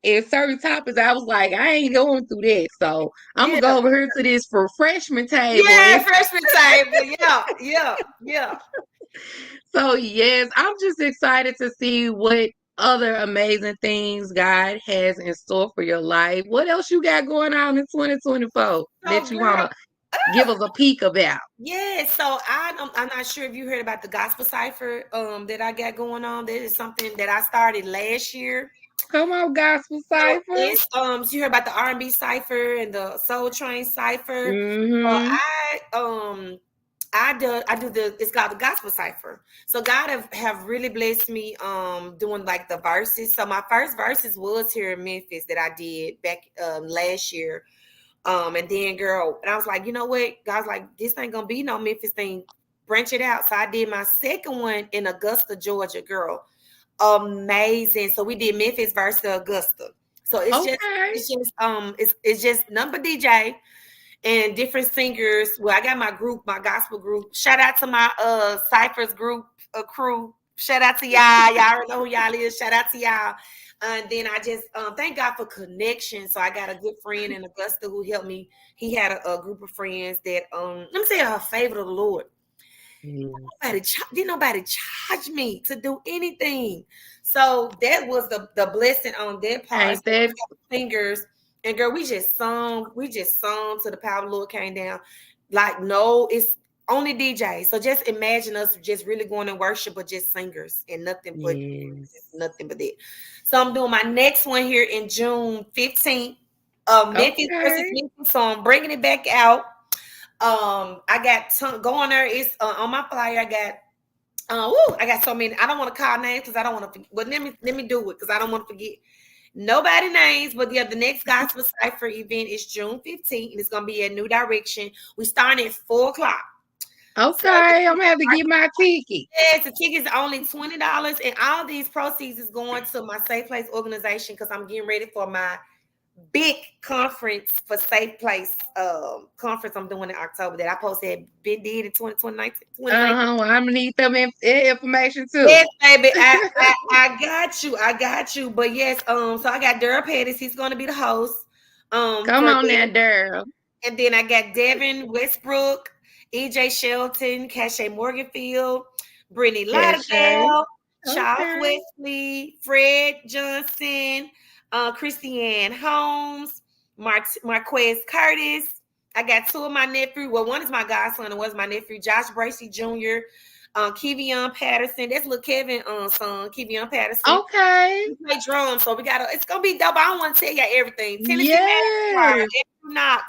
in certain topics, I was like, I ain't going through that, so I'm gonna yeah, go over here to this refreshment table, yeah, and freshman table. Yeah. so yes, I'm just excited to see what other amazing things God has in store for your life. What else you got going on in 2024 So, that you girl, wanna? give us a peek about. Yeah, so I'm not sure if you heard about the gospel cipher that I got going on. That is something that I started last year. Come on, gospel So cipher. it's so you heard about the R&B cipher and the Soul Train cipher. Well, Mm-hmm. I do the it's called the gospel cipher. So God have really blessed me doing like the verses. So my first verses was here in Memphis that I did back last year. And then girl, and I was like, you know what? God's like, this ain't gonna be no Memphis thing. Branch it out. So I did my second one in Augusta, Georgia, girl. Amazing. So we did Memphis versus Augusta. So Okay. it's just number DJ and different singers. Well, I got my group, my gospel group. Shout out to my Cyphers group crew. Shout out to y'all. Y'all already know who y'all is. Shout out to y'all. And then I just thank God for connection. So I got a good friend in Augusta who helped me. He had a group of friends that let me say a favor of the Lord. Mm. Didn't nobody charge me to do anything. So that was the blessing on their part. Ain't So that singers and girl, we just sung till the power of the Lord came down. Like, no, it's only DJ. So just imagine us just really going to worship, but just singers and yes. nothing but that. So I'm doing my next one here in June 15th. Memphis versus Okay. Memphis. So I'm bringing it back out. I got go on there. It's on my flyer. I got so many. I don't want to call names because I don't want to. But let me do it because I don't want to forget nobody names. But yeah, the next gospel cipher event is June 15th, and it's gonna be at New Direction. We start at 4 o'clock. So Okay. I'm gonna have to get my ticket. yes, the tickets are only $20, and all these proceeds is going to my Safe Place organization because I'm getting ready for my big conference for Safe Place conference I'm doing in October that I posted been did in 2019. Well, I'm gonna need some information too. Yes, baby. I got you. I got you. But yes, so I got Daryl Pettis. He's gonna be the host. Come For on now, that. Daryl. And then I got Devin Westbrook, EJ Shelton, Cache Morganfield, Brittany Cachet. Lauderdale, Charles Okay. Wesley, Fred Johnson, Christiane Holmes, Marquez Curtis. I got two of my nephew. Well, one is my godson and one's my nephew, Josh Bracey Jr., Kevion Patterson. That's little Kevin son, Kevion Patterson. Okay. We play drums, so it's gonna be dope. I don't want to tell you everything. Tennessee Madison Choir, Yes. Andrew Knox,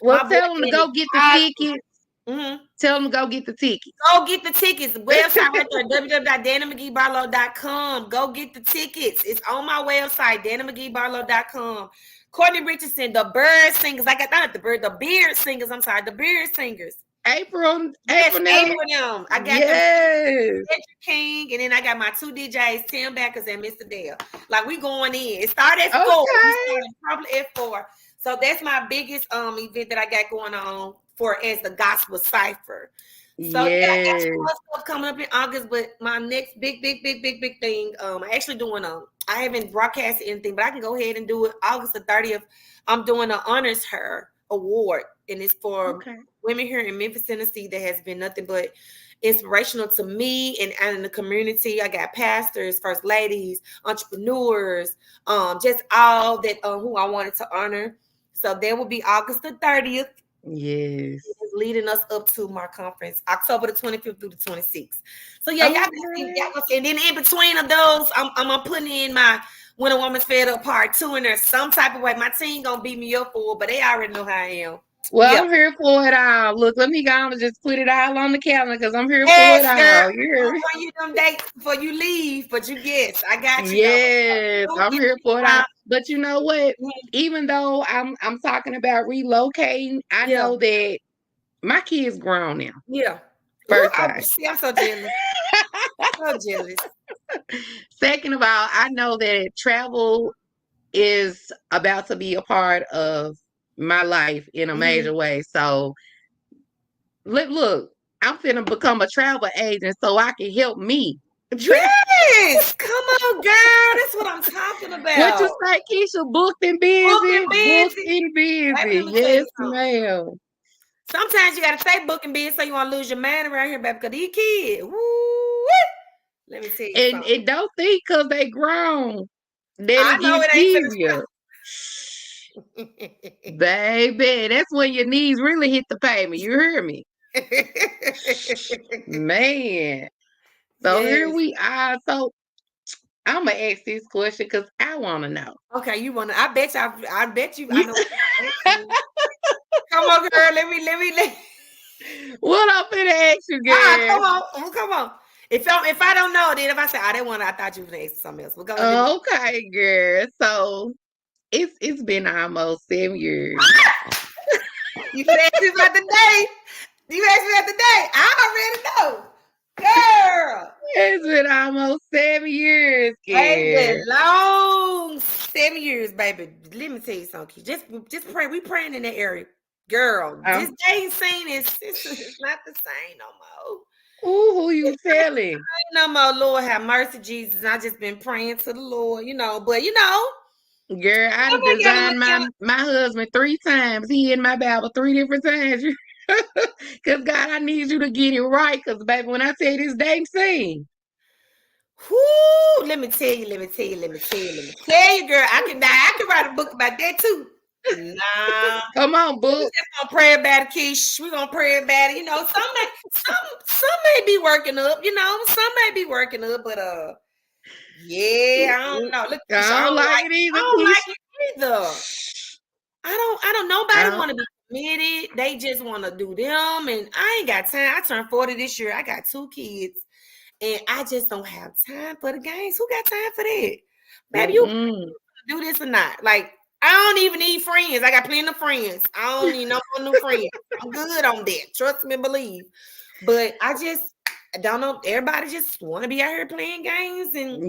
Well, my boy tell them to Danny. go get the tickets. Mm-hmm. Tell them to go get the tickets. Go get the tickets. Website right there, www.danimcgeebarlow.com. Go get the tickets. It's on my website, danimcgeebarlow.com. Courtney Richardson, the bird singers. I got not the beard singers. I'm sorry, the beard singers. April, Yes, April now. April them. I got them. Yes. Cedric King, and then I got my two DJs, Tim Backers and Mr. Dale. Like we going in. It started at 4. We Okay. started probably at 4. So that's my biggest event that I got going on for as the gospel cipher. So yeah, I got some Yes. more stuff coming up in August, but my next big thing, I actually doing I haven't broadcasted anything, but I can go ahead and do it August the 30th. I'm doing an honors her award, and it's for Okay. women here in Memphis, Tennessee that has been nothing but inspirational to me and in the community. I got pastors, first ladies, entrepreneurs, just all that who I wanted to honor. So there will be August the 30th, Yes. leading us up to my conference, October the 25th through the 26th. So yeah, Okay. and then in between of those, I'm putting in my When a Woman's Fed Up Part 2 in there some type of way. My team gonna beat me up for it, but they already know how I am. Well, Yeah. I'm here for it all. Look, let me go on and just put it all on the calendar because I'm here for it Yes, girl. all. You hear I'll me? run you them dates before you leave, but yes, I got you though. Yes, Don't I'm get here me for it all. wrong. But you know what? Mhm. Even though I'm talking about relocating, I Yeah, know that my kids grown now. yeah. Ooh, First thing. I'm so jealous. So jealous. Second of all, I know that travel is about to be a part of my life in a Mhm. major way. So look, I'm finna become a travel agent so I can help me travel. Yes, come on, girl. That's what I'm talking What you about. say, Keisha? Booked and Book busy? and Booked busy. and Baby, busy. let me tell Yes, you something. ma'am. Sometimes you gotta stay book and busy so you won't lose your man around here, baby. Cause these kids, woo, let me tell you And something. don't think because they grown, they'll I know give it ain't to give the you. Baby, that's when your knees really hit the pavement. You hear me? Man. So here Yes. we are. So I'm gonna ask this question because I want to know. Okay, you wanna? I bet you. I know what you're asking. Come on, girl. Let. What I'm finna ask you, Come girl? on, come on. If I don't know, then if I say I didn't want, I thought you were gonna ask something else. Well, go. Let me. Okay, girl. So it's been almost 7 years. You should ask me about the day. You asked me about the day. I already know, girl. It's been almost 7 years, Baby, girl. long 7 years, baby. Let me tell you something. Just pray. We praying in that area, girl. This Um, dating scene it's not the same no more. who you It's not the telling? same no more. Lord have mercy, Jesus. I just been praying to the Lord, but Girl, I done somebody gotta look designed my husband 3 times. He in my Bible 3 different times. Cause God, I need you to get it right. Cause baby, when I say this dating scene, Whoo, let me tell you, girl. I can write a book about that too. Nah. come on, We book. just gonna pray about it, Kish. We gonna pray about it. Some may be working up, some may be working up, but yeah, I don't know. Look, Keisha, I don't like it I either, don't like Keisha. it either. I don't nobody Uh, want to be committed. They just want to do them. And I ain't got time. I turned 40 this year. I got 2 kids. And I just don't have time for the games. Who got time for that? Baby, you mm-mm. do this or not. Like, I don't even need friends. I got plenty of friends. I don't need no more new friends. I'm good on that. Trust me, believe. But I don't know. Everybody just want to be out here playing games and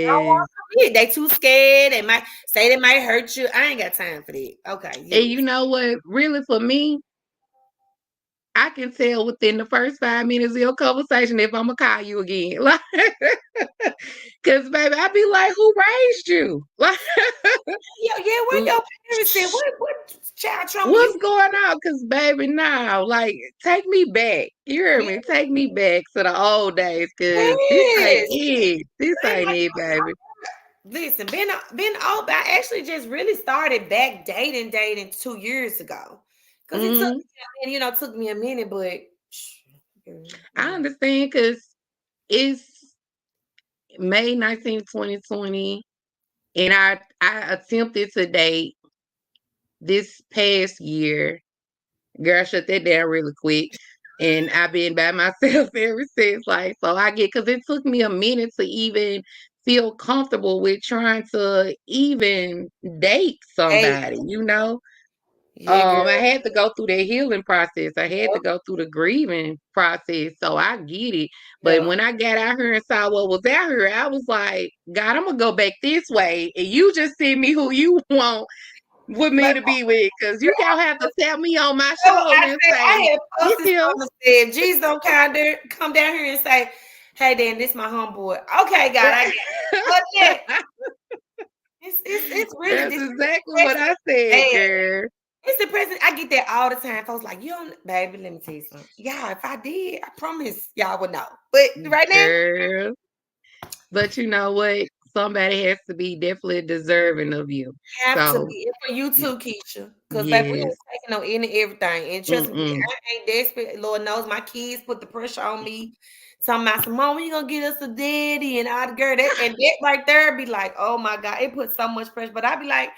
don't want Yes. to commit. They too scared. They might say they might hurt you. I ain't got time for that. Okay, And you yes. know what? Really, for me, I can tell within the first 5 minutes of your conversation if I'm gonna call you again. Like, cause baby, I be like, who raised you? Like, Yeah, where your parents at? What child trauma you what's going on? Cause baby, now, like, take me back. You hear yeah, me? Take me back to the old days. Cause this ain't yes. it. This It ain't ain't like it, baby. listen, been old. I actually just really started back dating 2 years ago. Cause it took Mm, took me a minute, but I understand. Cause it's May 19th, 2020, and I attempted to date this past year. Girl, shut that down really quick. And I've been by myself ever since. Like, so I get, because it took me a minute to even feel comfortable with trying to even date hey, somebody. yeah, I girl. had to go through that healing process. I had to go through the grieving process. So I get it. But Yeah. when I got out here and saw what was out here, I was like, God, I'm gonna go back this way. And you just send me who you want with me But to be with. Cause you gonna have to tap me on my oh, shoulder and I say, had this posted him. something that said, "Jesus don't come down here and say, hey, Dan, this my homeboy." Okay, God, I get it. But yeah, it's really That's this exactly what present. I said, Man, girl. it's the present. I get that all the time. Folks like, you don't, baby. Let me tell you something. Yeah, if I did, I promise y'all would know. But right now, Girl. But you know what? Somebody has to be definitely deserving of you. have to So be it for you too, Keisha. Because baby, we yes. ain't taking no any everything. And trust me, Mm-mm. I ain't desperate. Lord knows my kids put the pressure on me. Talking about some mom, when you gonna get us a daddy and all the girl that right there be like, oh my God, it puts so much pressure. But I be like,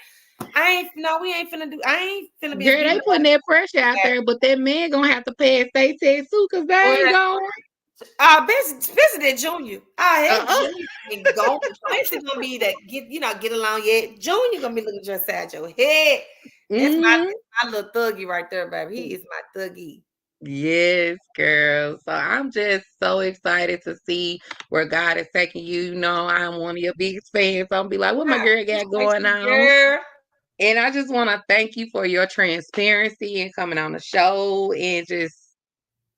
we ain't finna do, I ain't finna be Girl, giving they putting that pressure out there, but that man gonna have to pass they test too, cause they nobody. ain't going. Especially that Junior. Heck, Uh-uh. Junior ain't going. Ain't gonna be that get along yet. Junior gonna be looking just inside your head. That's Mm-hmm. my little thuggy right there, baby. He is my thuggy. Yes, girl. So I'm just so excited to see where God is taking you. I'm one of your biggest fans. So I'm be like, what my I girl got appreciate going you, on? girl. And I just want to thank you for your transparency and coming on the show and just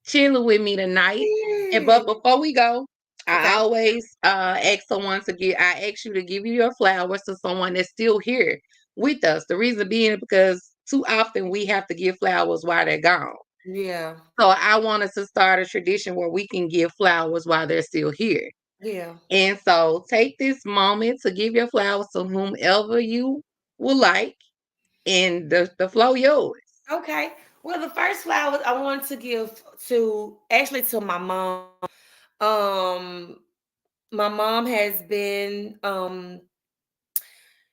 chilling with me tonight. And Yeah. but before we go, I Okay. always I ask you to give you your flowers to someone that's still here with us. The reason being because too often we have to give flowers while they're gone. Yeah. So I want us to start a tradition where we can give flowers while they're still here. Yeah. And so take this moment to give your flowers to whomever you would like. And the flow yours. Okay. Well, the first flowers I wanted to give to actually to my mom. Um, my mom has been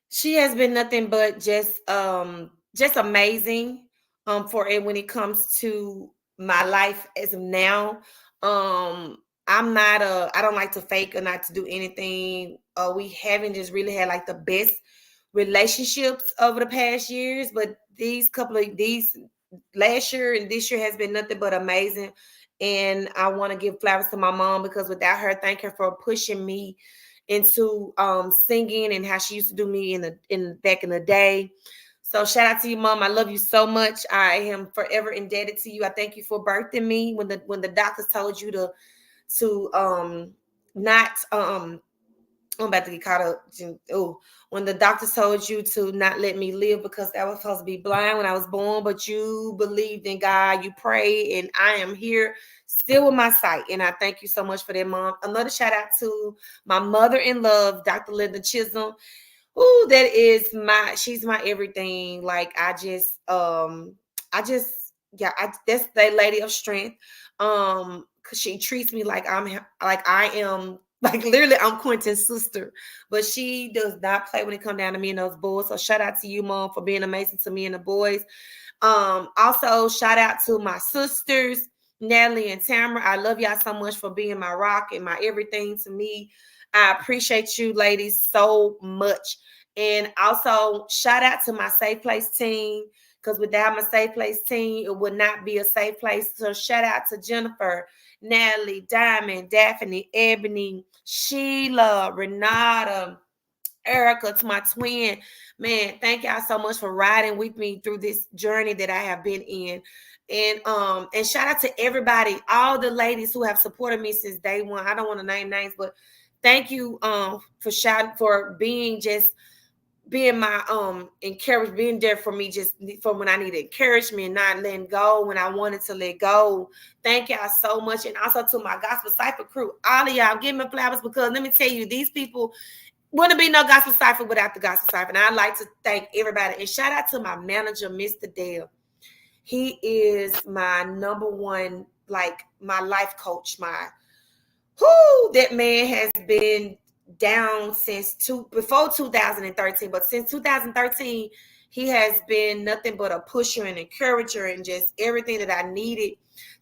she has been nothing but just amazing for it when it comes to my life as of now. um I don't like to fake or not to do anything. We haven't just really had like the best relationships over the past years, but these last year and this year has been nothing but amazing. And I want to give flowers to my mom because without her, thank her for pushing me into singing and how she used to do me in back in the day. So shout out to you, mom. I love you so much. I am forever indebted to you. I thank you for birthing me when the doctors told you to not I'm about to get caught up. Oh, when the doctors told you to not let me live because I was supposed to be blind when I was born, but you believed in God, you prayed, and I am here still with my sight. And I thank you so much for that, mom. Another shout out to my mother in love, Dr. Linda Chisholm. Ooh, she's my everything. Like I just yeah, that's the lady of strength. Cause she treats me like I am like literally I'm Quentin's sister, but she does not play when it come down to me and those boys. So shout out to you, mom, for being amazing to me and the boys. Also shout out to my sisters, Natalie and Tamara. I love y'all so much for being my rock and my everything to me. I appreciate you ladies so much. And also shout out to my safe place team, because without my safe place team, it would not be a safe place. So shout out to Jennifer, Natalie, Diamond, Daphne, Ebony, Sheila, Renata, Erica, to my twin. Man, thank y'all so much for riding with me through this journey that I have been in. And shout out to everybody, all the ladies who have supported me since day one. I don't want to name names, but thank you for being my encourage, being there for me just for when I needed encouragement, not letting go when I wanted to let go. Thank y'all so much. And also to my gospel cipher crew, all of y'all give me flowers, because let me tell you, these people wouldn't be no gospel cipher without the gospel cipher. And I'd like to thank everybody. And shout out to my manager, Mr. Dale. He is my number one, like my life coach. That man has been down before 2013, but since 2013, he has been nothing but a pusher and encourager and just everything that I needed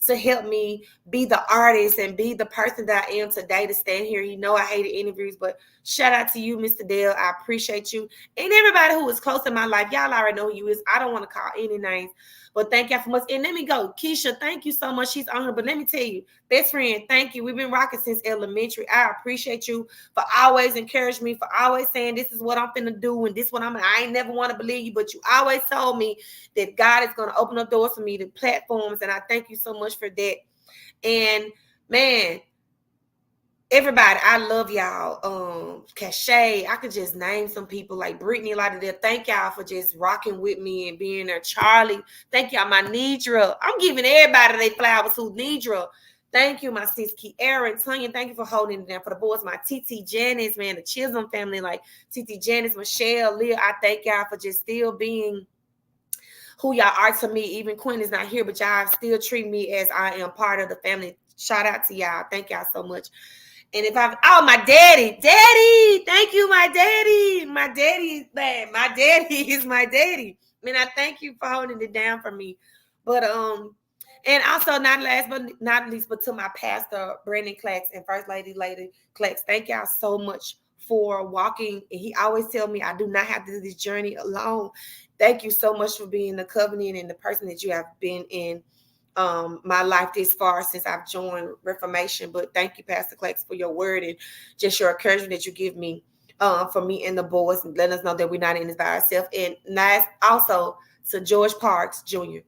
to help me be the artist and be the person that I am today to stand here. You know I hated interviews, but shout out to you, Mr. Dale. I appreciate you. And everybody who is close in my life, y'all already know who you is. I don't want to call any names, but thank y'all for much. And let me go. Keisha, thank you so much. She's on her. But let me tell you, best friend, thank you. We've been rocking since elementary. I appreciate you for always encouraging me, for always saying this is what I'm finna do and this what I ain't never want to believe you, but you always told me that God is going to open up doors for me to platforms. And I thank you so much for that. And man, everybody, I love y'all. Cachet, I could just name some people like Brittany, a lot of them. Thank y'all for just rocking with me and being there. Charlie, thank y'all. My Nidra, I'm giving everybody their flowers who Nidra. Thank you, my sis Aaron, Tanya. Thank you for holding it down for the boys. My TT Janice, man, the Chisholm family, like TT Janice, Michelle, Leah. I thank y'all for just still being who y'all are to me. Even Quinn is not here, but y'all still treat me as I am part of the family. Shout out to y'all. Thank y'all so much. And my daddy, thank you, my daddy. Man, my daddy is my daddy. Man, I thank you for holding it down for me. But and also not last but not least, but to my pastor, Brandon Clax, and First Lady Clax, thank y'all so much for walking. And he always tell me I do not have to do this journey alone. Thank you so much for being the covenant and the person that you have been in my life this far since I've joined Reformation. But thank you, Pastor Clax, for your word and just your encouragement that you give me for me and the boys, and letting us know that we're not in this by ourselves. And nice also to George Parks Jr.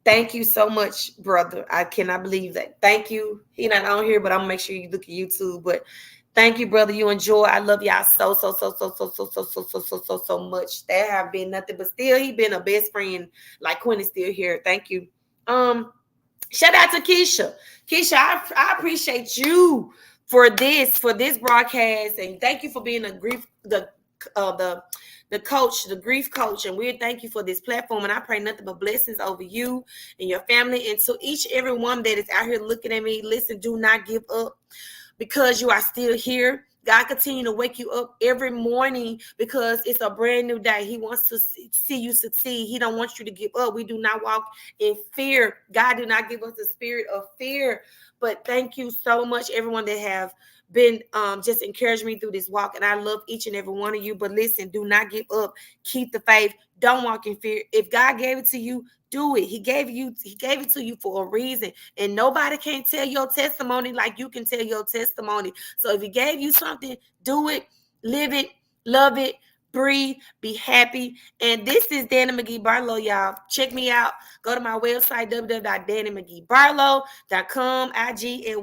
Thank you so much, brother. I cannot believe that. Thank you. He's not on here, but I'm gonna make sure you look at YouTube. But thank you, brother. You enjoy. I love y'all so much. There have been nothing but still he been a best friend. Like Quinn is still here. Thank you. Shout out to Keisha. Keisha, I appreciate you for this broadcast, and thank you for being the the coach, the grief coach, and we thank you for this platform. And I pray nothing but blessings over you and your family, and to each everyone that is out here looking at me. Listen, do not give up because you are still here. God continue to wake you up every morning because it's a brand new day. He wants to see you succeed. He don't want you to give up. We do not walk in fear. God did not give us the spirit of fear. But thank you so much, everyone that have been just encouraging me through this walk. And I love each and every one of you. But listen, do not give up. Keep the faith. Don't walk in fear. If God gave it to you, do it. He gave it to you for a reason. And nobody can tell your testimony like you can tell your testimony. So if he gave you something, do it, live it, love it, breathe, be happy. And this is Dani Mcghee Barlow, y'all. Check me out. Go to my website, www.danimcgeebarlow.com, IG and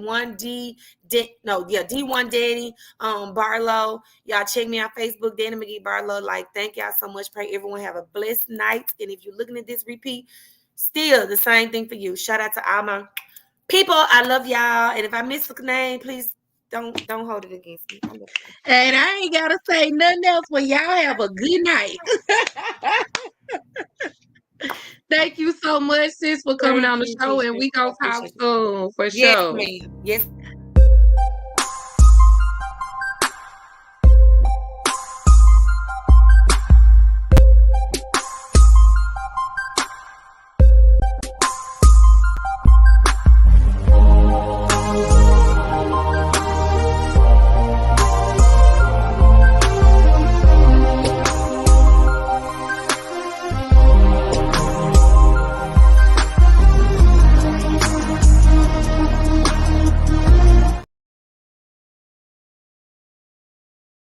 D1 Danny Barlow. Y'all check me out, Facebook, Dani Mcghee Barlow. Like, thank y'all so much. Pray everyone have a blessed night. And if you're looking at this repeat, still the same thing for you. Shout out to all my people. I love y'all. And if I miss a name, please don't hold it against me. And I ain't gotta say nothing else, but y'all have a good night. Thank you so much, sis, for coming Thank on the you, show, and teacher. we I gonna talk appreciate it. soon for Yes, sure. ma'am. Yes.